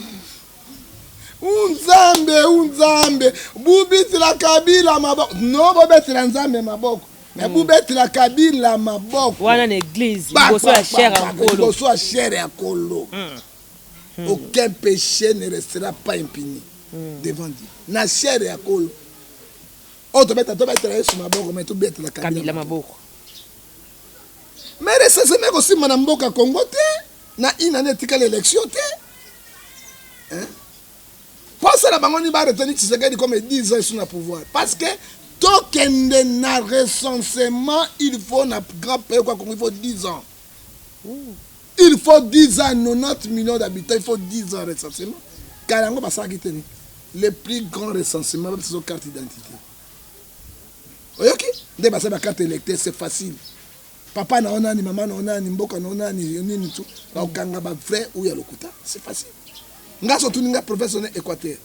Unzambe. Boubiti la Kabila, ma bok. Non, bobeti la Nzambe, ma bok. Mais boubeti la Kabila maboko. Wana l'église, boso la chair à kolo. Boso la chair à kolo. Aucun péché ne restera pas impuni devant Dieu. Na chair à kolo. Oh, tu bête la sur maboko, mais tu bête la Kabila maboko. Mais c'est même aussi madame Boka Congo te. Na une année tika l'élection te. Hein? Pour ça la bango ni ba retenir Tshisekedi comme 10 ans sur le pouvoir parce que token de recensement, il faut un grand pays, il faut 10 ans. Il faut 10 ans, 90 millions d'habitants, il faut 10 ans de recensement. Car le plus grand recensement, c'est une carte d'identité. Ok? Dès que la carte électorale, c'est facile. Papa n'a pas ni maman n'a pas ni mboka n'a ni tout. Quand on a frère ou il y a le kuta, c'est facile. On a surtout un professionnel équateur.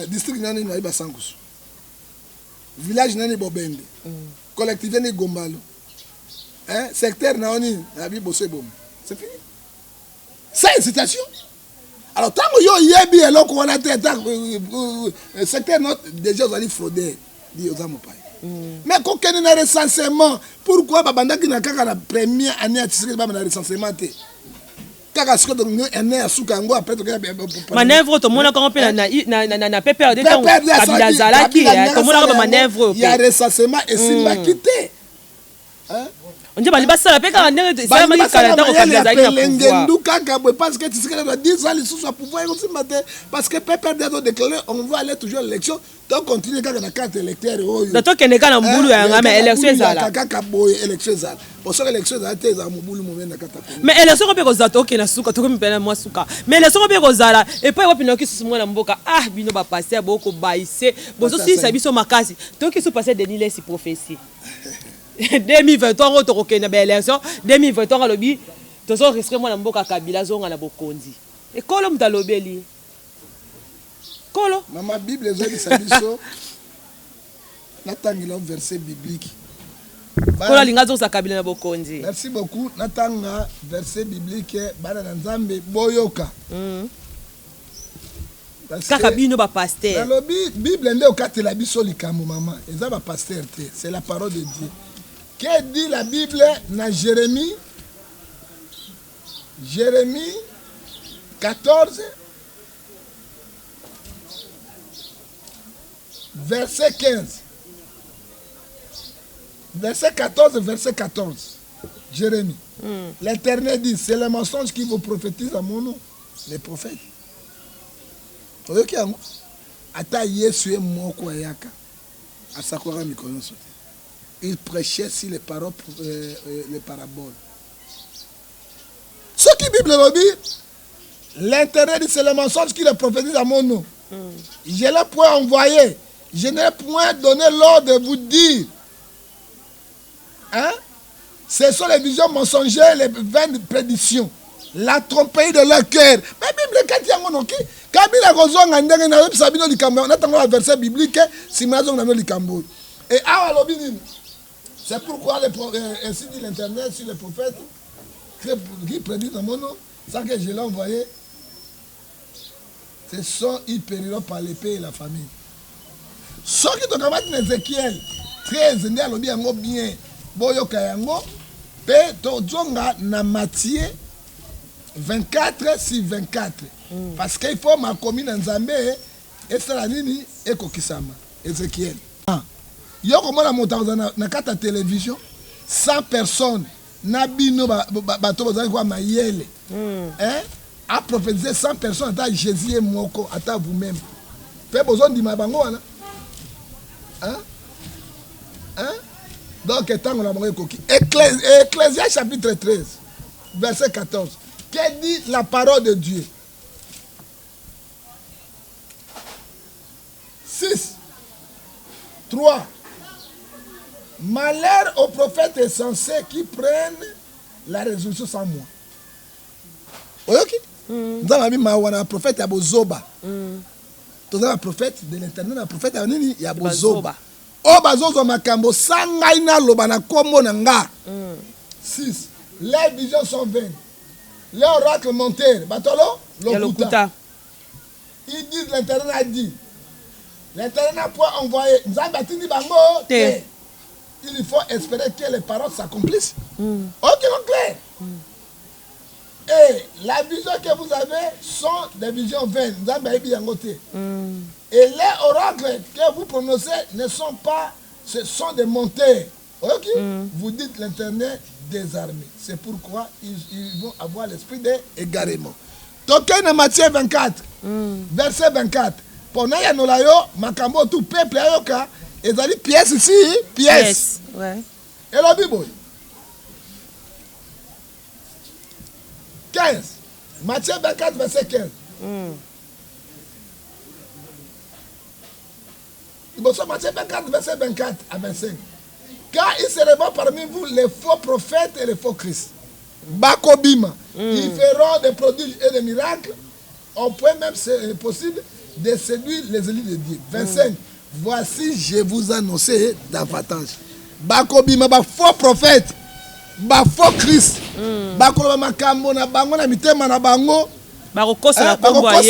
District n'a pas de Sangus. Village nani Bobende, collectivité ni Gombalo, hein? Secteur nani Nabi Bosse Bom. C'est fini. C'est une citation. Alors tant que yo yebi alors qu'on a tête secteur notre déjà vous allez frauder dit aux amours. Mais quand on a recensement, pourquoi babanda qui n'a qu'à la première année à tirer ba na recensement te? Kaka siko donc ene asuka ngo après to manœuvre to mona quand na pépère de temps Kabila zalaki to mona ba manœuvre il y a recensement et simba quitté hein on dit bali basala peka ndenge ça mali kala ta ko Kabila zalaki na pouvoir kaka parce que tu sais que dans 10 ans les sous pouvoir aussi matin parce que pépère de déclarer on va aller toujours à l'élection donc continuer kaka na carte électeur oyo to kende kana mbulu ya ngama élection ezala kaka boy élection ezala pour ça élection ezala te za mbulu momena kata mais élection ko pe ko zato ke na suka to ko mpela mwa suka mais élection ko pe ko zala et puis ko pino ki susu mwana mboka ah bino ba passer boko baisse bozo si ça biso makasi to ki so passer Denis les prophétie 2023 on to ko kena ba élection 2023 lobi to so risque mwana mboka Kabila zonga na bokonzi et kolo mtalobeli kolo mama Bible ezali sabiso natangila verset biblique. Merci beaucoup. Natanga verset biblique bana nzambe boyoka. Kaka bino ba pasteur. Dans la Bible nde okatela biso likambo mama. Eza ba pasteur te, c'est la parole de Dieu. Que dit la Bible na Jérémie 14 verset 15. Verset 14, verset 14. Jérémie. L'Éternel dit, c'est le mensonge qui vous prophétise à mon nom. Les prophètes. oyoki yango ata Yesu ye moko ayaka asakwaka mikolo nyonso te. Il prêchait sur les paroles, les paraboles. Ce qui Bible dit, l'intérêt dit c'est le mensonge qui le prophétise à mon nom. Je l'ai point envoyé, je n'ai point donné l'ordre de vous dire. Hein? Ce sont les visions mensongères, les vaines prédictions. La tromperie de leur cœur. Mais Bible, quand il y a un monoki, quand il y a un verset biblique, c'est et c'est pourquoi ainsi dit l'internet sur les prophètes qui prédisent dans mon nom, ça que je l'ai envoyé, ce sont ils périront par l'épée et la famille. Ce qui te camarade Ézéchiel 13, il y a bien, boyoka yango, pe tojonga na Matthieu 24 sur 24. Parce qu'il faut ma commune en Zambé et c'est la nini et kokisama. Ézéchiel. Yo comment la montagne na kata télévision 100 personnes na bino bato bazali kwa mayele. A prophétisé 100 personnes ata Jésus moko ata vous-même. Fait besoin de ma bango wana. Donc tant on a bango koki. Ecclésias chapitre 13 verset 14. Que dit la parole de Dieu? 6. 3. Malheur aux prophètes insensés qui prennent la résolution sans moi. Ok? Nous avons mis un prophète à Bozoba. Nous avons un prophète de l'éternel, un prophète à Bozoba. Oh, Bazozo Makambo, Sangaina Lobana Komo Nanga. 6. Les visions sont vaines. Les oracles montaient. Batolo, Lokuta. Ils disent, l'éternel a dit. L'éternel n'a pas envoyé. Il faut espérer que les paroles s'accomplissent. Ok, donc clair. Et la vision que vous avez sont des visions vaines. Et les oracles que vous prononcez ne sont pas, ce sont des montées. Ok? Vous dites l'éternel des armées. C'est pourquoi ils vont avoir l'esprit d'égarement. Donc, dans Matthieu 24, verset 24, pendant que nous avons makambo tout peuple ayoka, ils ont dit pièce ici, pièce. Ouais. Et la Bible. 15. Matthieu 24, verset 15. Matthieu 24, verset 24 à 25. Car il se répand parmi vous les faux prophètes et les faux Christ. Bakobima. Ils feront des prodiges et des miracles. On peut même, c'est possible, de séduire les élites de Dieu. 25. Voici, je vous annonce davantage. Bakobima, faux prophètes, faux Christ. Bakoloba makambo na bango na mitema na bango. Bakokosa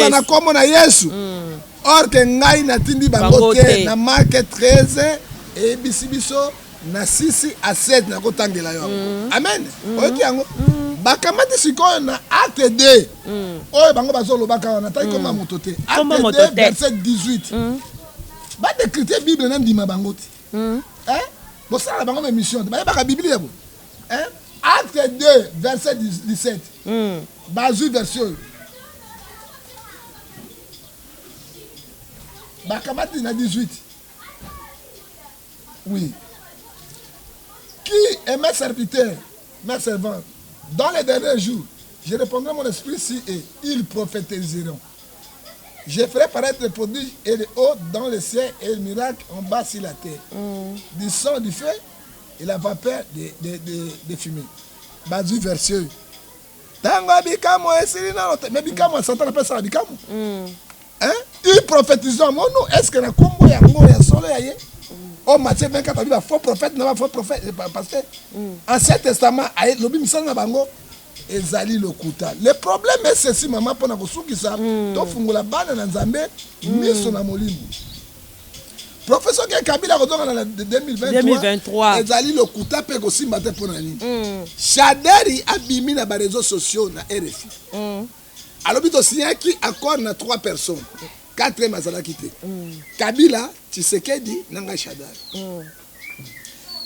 na kombo na Yesu. Or que ngai natindi bango te na Marc 13 et bisibiso na 6 à 7 na kotangela yo. Amen. Oki yango. Bakamati sikoyo na acte 2. Oyo bango bazolo baka na tayi koma moto te. Acte 2 verset 18. Ba décrypter Bible na ndima bango te. Bo sala bango mission. Ba yeba ka Bible yabo. Acte 2 verset 17. Bazu version. Bakamati na 18. Oui. Qui est mes serviteurs, mes servants? Dans les derniers jours, je répondrai mon esprit si et ils prophétiseront. Je ferai paraître les prodiges et les hauts dans le ciel et les miracles en bas sur la terre. Du sang, du feu et la vapeur de fumée. Bazu version. Tango bikamo esiri na lote. Mais bikamo santa na pesa bikamo. Ils prophétisent mon nom. Est-ce que la combo ya ngo ya solo ya ye? Oh Matthieu 24 a dit faux prophète non faux prophète parce que Ancien Testament a lobi misana bango ezali lokuta. Le problème est ceci maman pona kosukisa to fungola bana na Nzambe miso na molimo. Professeur Kabila kodonga na 2023 ezali lokuta pe kosimba te pona nini. Shaderi abimi na ba réseaux sociaux na RFI. Alors, il y a un accord na 3 personnes. 4 mazala quitté. Kabila, Tshisekedi, Nanga Shadar.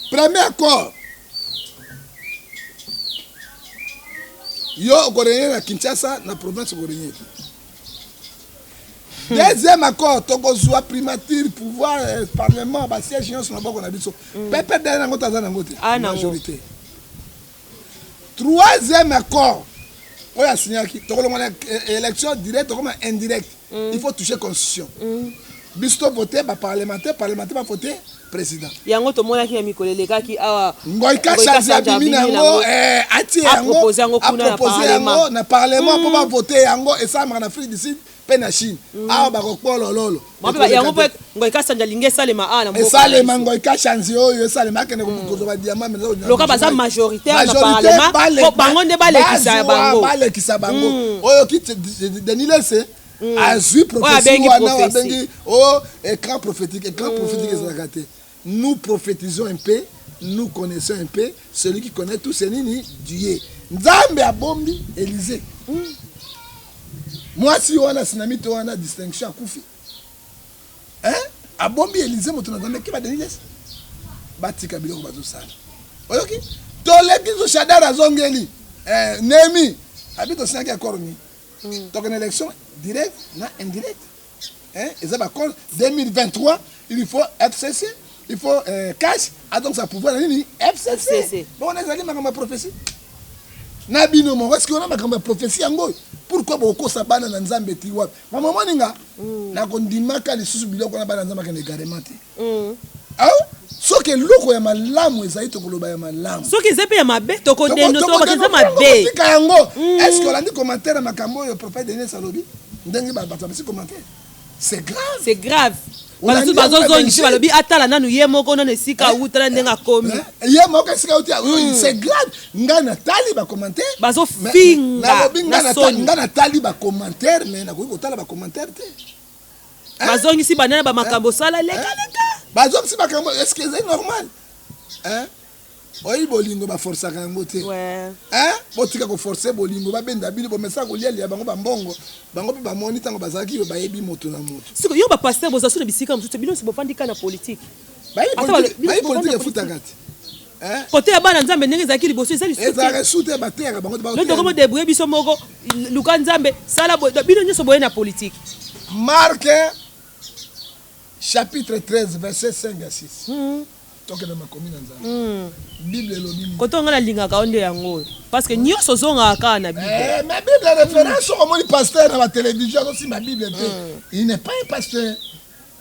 Premier accord. Yo Gorenye na Kinshasa, na province Gorenye. Deuxième accord, tokozwa primature, pouvoir, parlement, siège nyonso na boko na biso. Pepe dele nango taza nango te. Majorité. Troisième accord. Oya signaki, tokolonga élection directe comme indirecte. Il faut toucher constitution. Bisto voter parlementaire va voter président. Yango to mona ki ya mikoleleka ki awa. Ngoy ka changer abimina ngo ati yango a proposer yango na parlement pour va voter yango et ça en Afrique du Sud pe na Chine. Awa ba kokolo lolo. Yango pe ngoy ka changer linge salema ana mbo. Et salema ngoy ka changer oyo salema kene ko ba diamant mais loka baza majoritaire na parlement ko bango nde balekisa bango. Balekisa bango. Oyo ki Denile c'est azui prophétie wana bengi écran prophétique ezalaka. Nous prophétisons un peu, nous connaissons un peu, celui qui connaît tout c'est nini Dieu. Nzambe abombi Élysée. Moi si wana sinami to wana distinction akufi. Hein? Abombi Élysée moto na Nzambe ki ba Denile. Batika biloko bazo sala. Oyoki? Toleki zo shadara zongeli. Nemi habito sinaki accord ni. Donc une élection directe, non indirecte. Hein? Et ça va 2023, il faut FCC, il faut cash, donc ça pouvoir FCC. Bon, on a dit ma prophétie. Nabino mo, est-ce qu'on a ma prophétie en pourquoi beaucoup ça banane dans Nzambe tiwa? Maman ninga na kondimaka les sous biloko na banane Nzambe kene garemate. Ah? Soki loko ya malamu ezali tokoloba ya malamu. Soki zepe ya mabe tokodeno to bakeza mabe. Tika yango. Est-ce que on dit commentaire makambo yo prophète Denis Salobi? Ndengi ba batasi commentaire. C'est grave. C'est grave. Parce que bazozo ngishi balobi atala nanu yemoko none sika utala ndenga komi. Yemoko sika utala. C'est grave. Ngana tali ba commentaire. Bazo finga. Ngana tali ba commentaire mais na ko tala ba commentaire te. Bazo ngisi banana ba makambo sala leka. Est-ce que c'est normal? Hein? Oui, bolingo ba forcer kango te. Ouais. Hein? Botika ko forcer bolingo ba benda bino bo mesa ko liya bango ba mbongo. Bango pe ba moni tango bazaki ba yebi moto na moto. Siko yo ba pasteur bozasu na bisika msusu bino sibo fandika na politique. Ba politique futa kati. Hein? Côté ya bana Nzambe ndenge zakili boso ezali soutien. Ezali soutien ba terre bango ba. Loto comme débrouiller biso moko luka Nzambe sala bino nyoso boye na politique. Marc chapitre 13, verset 5 à 6. Donc, dans ma commune, Bible est l'objet. Quand on a linga kaonde yango, parce que nyo sozonga aka na Bible. Ma Bible est référence au moni pasteur dans la télévision aussi ma Bible. Il n'est pas un pasteur.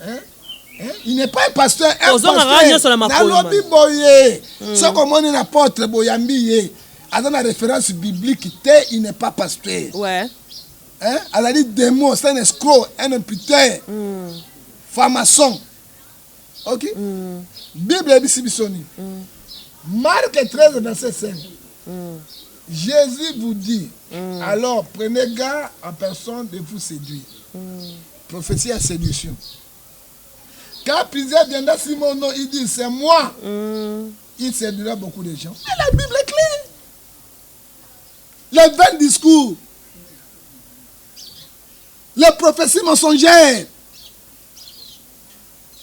Hein? Il n'est pas un pasteur. Un pasteur. Na lobi boye. Ce qu'on moni l'apôtre boyambi. A dans la référence biblique, il n'est pas pasteur. Ouais. Hein? Elle a dit démon, c'est un escroc, un imputeur. Franc-maçon. Ok? Bible est bisibisoni. Marc 13, verset 5. Jésus vous dit, alors prenez garde en personne de vous séduire. Prophétie à séduction. Car plusieurs viendront sur mon nom, il dit, c'est moi. Il séduira beaucoup de gens. Mais la Bible est claire. Les 20 discours. Les prophéties mensongères.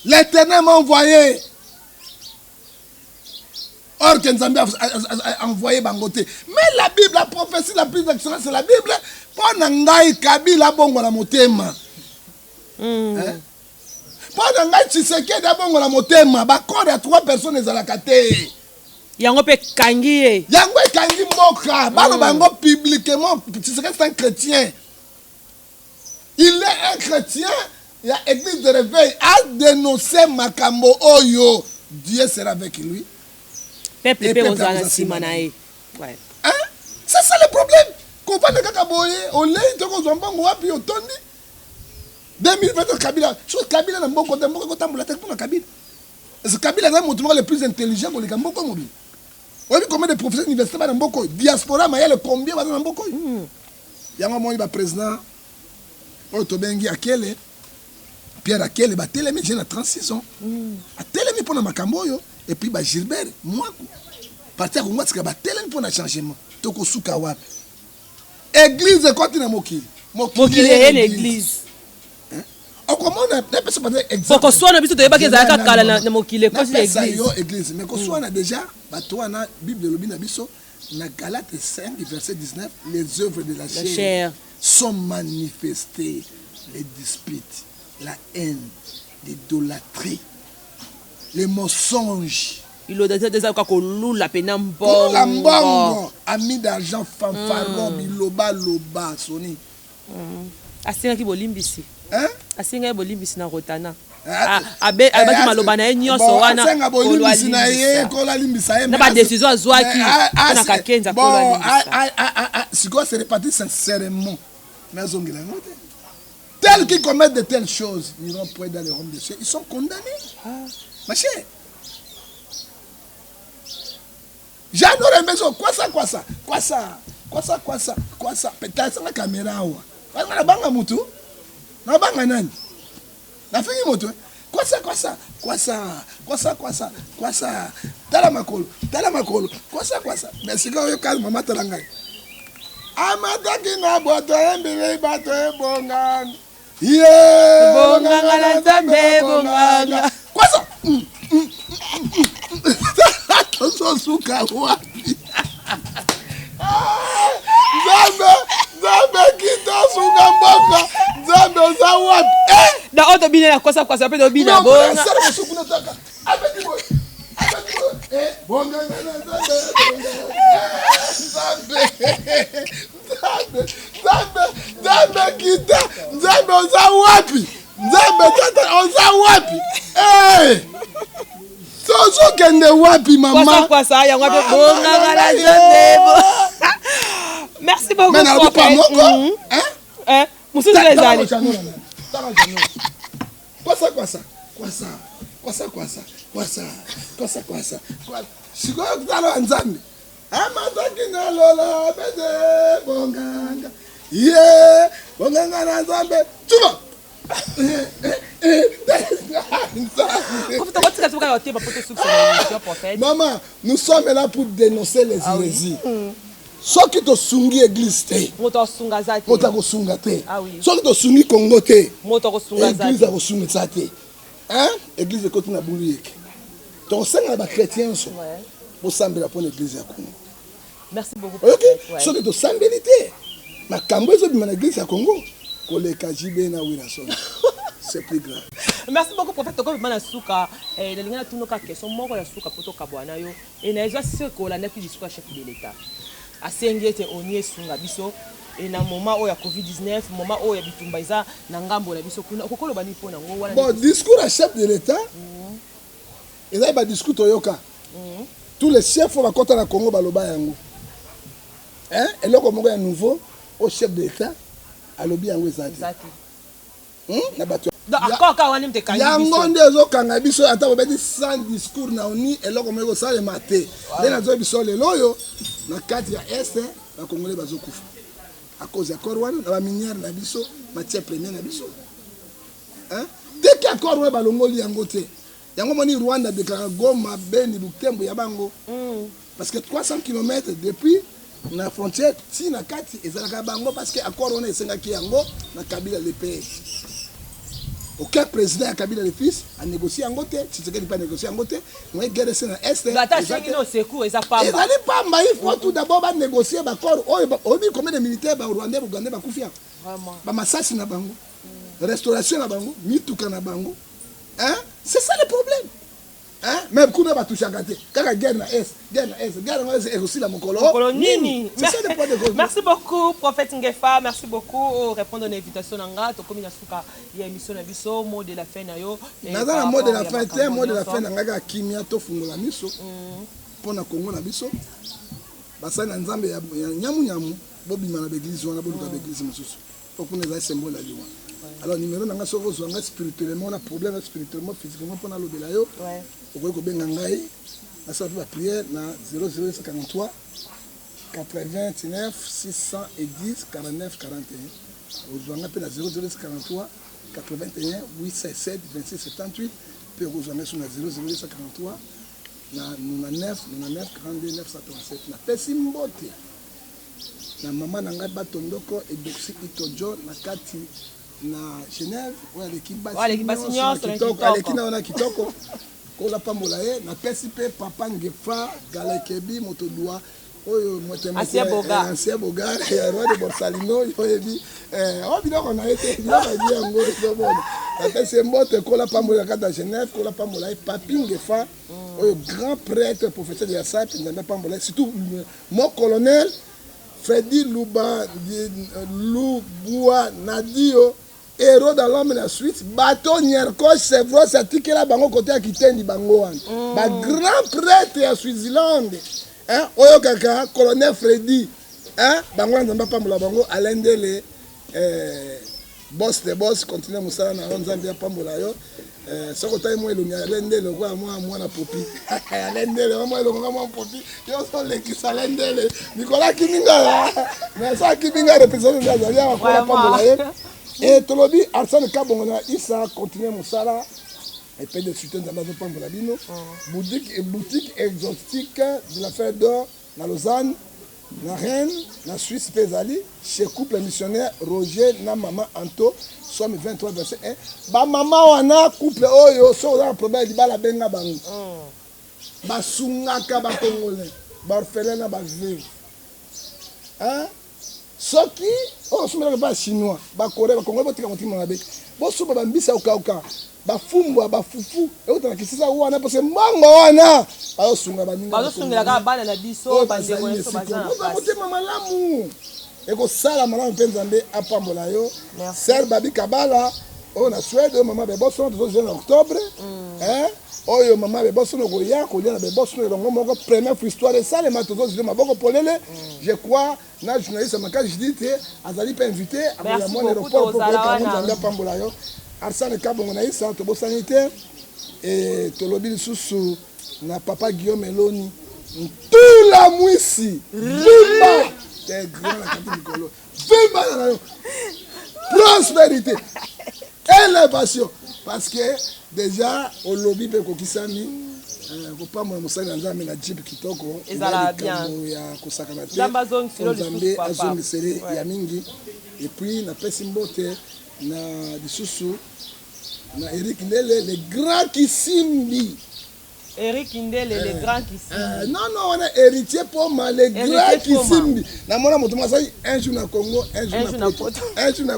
L'Éternel m'a envoyé. Or que Nzambe a envoyé Bangote. Mais la Bible, la prophétie la plus excellente, c'est la Bible. Pour Nangai Kabila bongo la motema. Pour Nangai Tshisekedi bongo la motema. Bakor ya 3 personnes ezalakate. Yango pe kangi. Yango kangi moka. Balo bango publiquement. Tshisekedi c'est un chrétien. Il est un chrétien. Il y a l'église de réveil a dénoncé Makambo Oyo. Dieu sera avec lui. Peuple peut oser simanae. Ouais. Hein? C'est ça le problème. Qu'on va de Kakaboye, on l'a dit qu'on va wapi otondi. 2020 Kabila, chose Kabila n'a pas côté mboko tambo la tête pour Kabila. Ce Kabila est le plus intelligent pour les Kamboko mobile. On dit combien de professeurs universitaires dans Mboko, diaspora mais il y a le combien dans Mboko. Il y a un moment il va président Otobengi Akele. Pierre Akele ba telemi j'ai na 36 ans. A telemi pour na makambo yo et puis ba Gilbert moi parti à Kongo tika ba telemi pour na changement. Toko suka wapi. Église continue mokili. Mokili est l'église. On comment on a personne pas exemple. Faut qu'on soit na biso to yebaka ezalaka kala na mokili ko église mais qu'on soit na déjà ba toi na Bible lobi na biso na Galates 5 verset 19 les œuvres de la chair sont manifestées. les disputes, la haine, l'idolâtrie, les mensonges. Il a dit des quoi kolula pena La mbongo. mbongo, ami d'argent, fanfaron, biloba, loba, soni. Asinga ki bolimbisi. Hein? Asinga bolimbisi na rotana. Abe abaki maloba na nyonso wana. Asinga bolimbisi na ye, kola limbisa ye. Na ba décision azwaki na kakenza kola limbisa. Siko se répartit sincèrement. Mais zongela ngote. Tels qui commettent de telles choses n'iront point dans les royaumes des cieux. Ils sont condamnés. Ma chère. J'adore les maisons. Quoi ça? Peut-être la caméra. Na banga mutu. Na banga nani? Na fini mutu. Quoi ça? Tala makolo. Quoi ça? Mais c'est quand calme maman talanga. Amataki na boto embele bato ebonga. Yeah. Bonganga la zambe bonganga. Quoi ça? Attention suka wapi. Zambe kita suka mboka. Zambe za wapi. Da auto bina na kosa pe do bina bonga. Sasa suku nataka. Abeti boy. Bonga na Zambe kita. Zambe za wapi. Zambe tata oza wapi. Soso kende wapi mama. Quoi ça yango pe bonga la zambe. Merci beaucoup. Mais n'a pas moko. Hein? Mususu ezali. Quoi ça? Sikoyo kutala nzambe. Amataki na lola bede bonganga. Yeah, bonganga na nzambe. Tuma. Maman, nous sommes là pour dénoncer les hérésies. Ceux qui te sungi église te. Mota ko sunga te. Ceux qui te sungi Congo te. Mota ko sunga zate. Église ko sunga zate. Hein? Église ko tuna buluyeke. Donc c'est ba chrétiens so. Pour sambela pour l'église ya Congo. Merci beaucoup. OK. Ceux qui te sambelité. Ma kambo zo bima na église ya Congo. Koleka jibe na Wilson. C'est plus grave. Merci beaucoup prophète ko bima na suka na linga tunoka question moko ya suka poto kabwana yo. Et na ezwa ce ko la nepi discours chef de l'état. Asengete onie sunga biso et na moment o ya COVID-19 moment o ya bitumba iza na ngambo na biso kuna kokolo bani pona ngo wana. Bon discours à chef de l'état. Et là ba discours toyoka. Tous les chefs va compter na Congo baloba yango. Hein? Et là comme un nouveau au chef de l'état alobi yango ezati. Na bato. D'accord ka wani mte kangi biso. Yango ndezo kanga biso ata obedi sans discours na oni et là comme ko sale maté. Lena zo biso lelo yo na kati ya est ba congolais bazokufa. À cause ya korwana na ba minière na biso, matière première na biso. Hein? Dès qu'il y a korwana balongoli yango te. Yango moni Rwanda déclare Goma, Beni, Butembo ya bango. Parce que 300 km depuis la frontière ti na kati ezalaka bango parce que accord on esengaki yango na Kabila le père. Aucun président à Kabila le fils a négocié en côté, si c'est pas négocié en côté, moi guerre c'est na est. Il faut tout d'abord négocier d'accord. Combien de militaires rwandais ougandais bakufia. Vraiment. Ba masasi na bango. Restauration na bango, mituka na bango. Hein? C'est ça le problème. Hein? Même kuna ba toucha gâté. Kaka guerre na est, guerre na est aussi la mokolo. Nini. Merci beaucoup prophète Ngefa, merci beaucoup pour répondre à l'invitation nanga to komi na suka ya émission na biso mot de la fin na yo. Naza mot de la fin te, mot de la fin nanga ka kimia to fungola miso. Pona Congo na biso. Basa na nzambe ya nyamu bobima na église wana bobuka église mosusu. Pour qu'on ait symbole à lui. Alors numéro nanga soko zonga spirituellement on a problème spirituellement physiquement pour na lobela yo. Ouais. Okoki kobenga ngai asa tu ba prière na 0043 89 610 49 41. Ozonga pe na 0043 81 867 26 78 pe ozonga sur na 0043 na 99 42 937 na pesi mbote. Na mama nanga batondoko edoxy itojo na kati na Genève ou l'équipe kitoko kola pambola ye na pesi pe papa Ngefa Galekebi motodua oyo Ancien Boga ya roi de Borsalino oyebi biloko na ye te biloko ebi yango ezomona apesi mbote kola pambola kata Genève kola pambola ye Papi Ngefa oyo grand prêtre professeur de Yasapi nzambe pambola surtout mon colonel Freddy Lubua Nadio héros dans l'homme la Suisse bateau Nyerko Chevron satikela bango côté ya Kitendi bango wana ba grand prêtre ya Switzerland oyo kaka colonel Freddy bango nzamba pambola bango alendele boss de boss continue musala na nzambe ya pambola yo soko tayi mo elongi alendele kwa mwana popi alendele mo elongi mwana popi yo so lekisa alendele Nicolas Kiminga mais ça Kiminga représente la Zalia kwa pambola yo et tolobi Arsène Kabongo na Issa continue musala et puis de soutien dans la pambola bino boutique exotique de la fête d'or na Lausanne na Rennes na Suisse pezali chez couple missionnaire Roger na maman Anto somme 23 verset 1 ba maman wana couple oyo so za problème libala benga bango basungaka ba congolais ba orphelin na ba veuve soki o somela ba chinois ba coréen ba congolais botika motima mabe bo soba ba mbisa ukauka bafumbwa bafufu eutana kisisa wana parce mbango wana bayosunga baninga bazosungela bana na biso bandeko nso bazana motema malamu ekosala malamu mpe nzambe apambola yo ser babi kabala oyo na Suède oyo mama bebosono tozozela na octobre oyo mama bebosono koya kolia na bebosono elongo moko première fois histoire esalema tozozela maboko polele je crois na journaliste makasi jidi te azali mpe invité aboya mwana aéroport po nzambe apambola yo Arsène Kabongo na Issa tobosani te et tolobi lisusu na papa Guillaume Eloni ntula mwisi vimba te grand na kati mikolo vimba na yo prospérité élévation parce que déjà olobi pe kokisani kopambola mosali na nzambe na jipe kitoko ezala bien ya kosakana te nzambe azongisele ya mingi et puis napesi mbote na lisusu na Eric Ndele le grand Kisimbi Eric Ndele le grand Kisimbi non on est héritier pour mal le grand Kisimbi na mona moto masai un jour na Congo un jour na Poto un jour na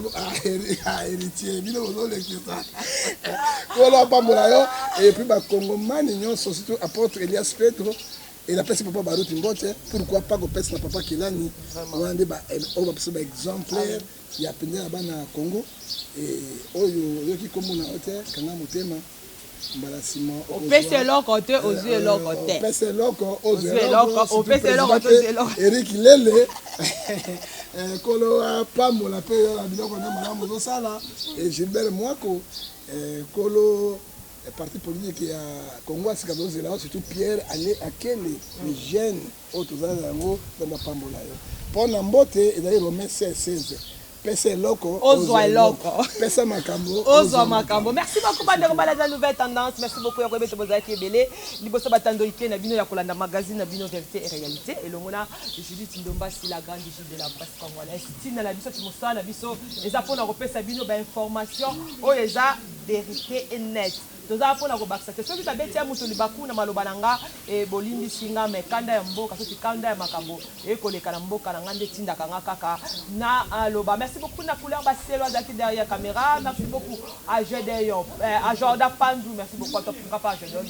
héritier bino zo le kisa kola pambola yo et puis ba Congo mani nyonso surtout apôtre Elias Petro et la personne papa Baruti Mbote pourquoi pas ko pesa na papa Kilani on ande ba on va passer ba exemplaire ya pende na bana Congo et oyo yoki komona hotel kanga motema mbala sima opese loko te ozue loko te opese loko ozue loko opese loko te Eric Lele kolo pambola pe yo biloko na malamu zo sala et Gilbert Mwako kolo parti politique ya Congo asikadoze là surtout Pierre aller akele les jeunes autozala yango dans pambola yo pona mbote ezali Romain 16 pesa loko ozwa loko pesa makambo ozwa makambo merci beaucoup bande ko balaza nouvelle tendance merci beaucoup ya kobeto bozaki ebele liboso batando ike na bino ya kolanda magazine na bino vérité et réalité et longona Judith Ndomba si la grande Judith de la presse congolaise tina la biso timosa na biso eza pona kopesa bino ba information oyo eza vérité et net toza pona ko bakisa soki tabeti ya mutu libaku na maloba nanga e bolindi singa me kanda ya mboka soki kanda ya makambo e koleka na mboka na ngande tinda kanga kaka na loba merci beaucoup na couleur baselo zaki derrière caméra merci beaucoup à Gedeon à Jordan Pandu merci beaucoup à toi papa Gedeon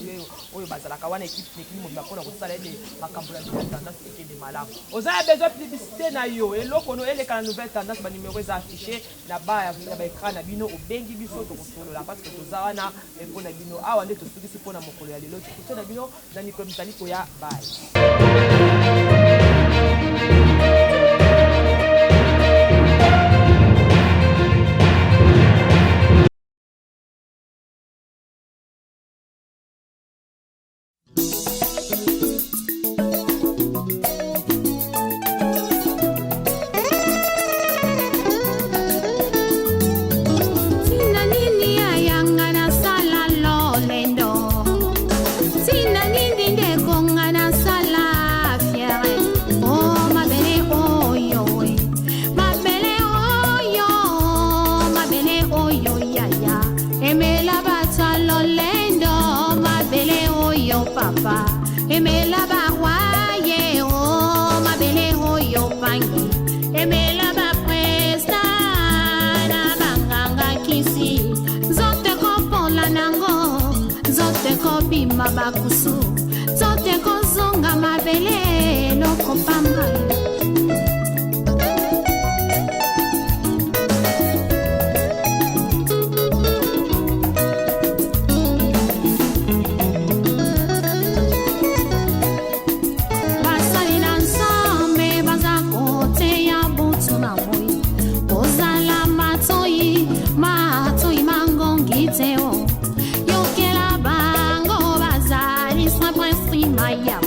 oyo bazala kawana équipe technique mo bakona ko sala de makambo la tendance et de malamu oza besoin publicité na yo et loko no eleka na nouvelle tendance ba numéro za affiché na ba écran na bino obengi biso to kosolola parce que toza wana na bino awa nde tosukisi mpona mokolo ya lelo tikuto na bino na mikolo mitali koya bye Papa, et me la barwaye, oh, ma te kobima bakusu to te kozonga mabele eloko pamba Yokela bango bazali sans prince maya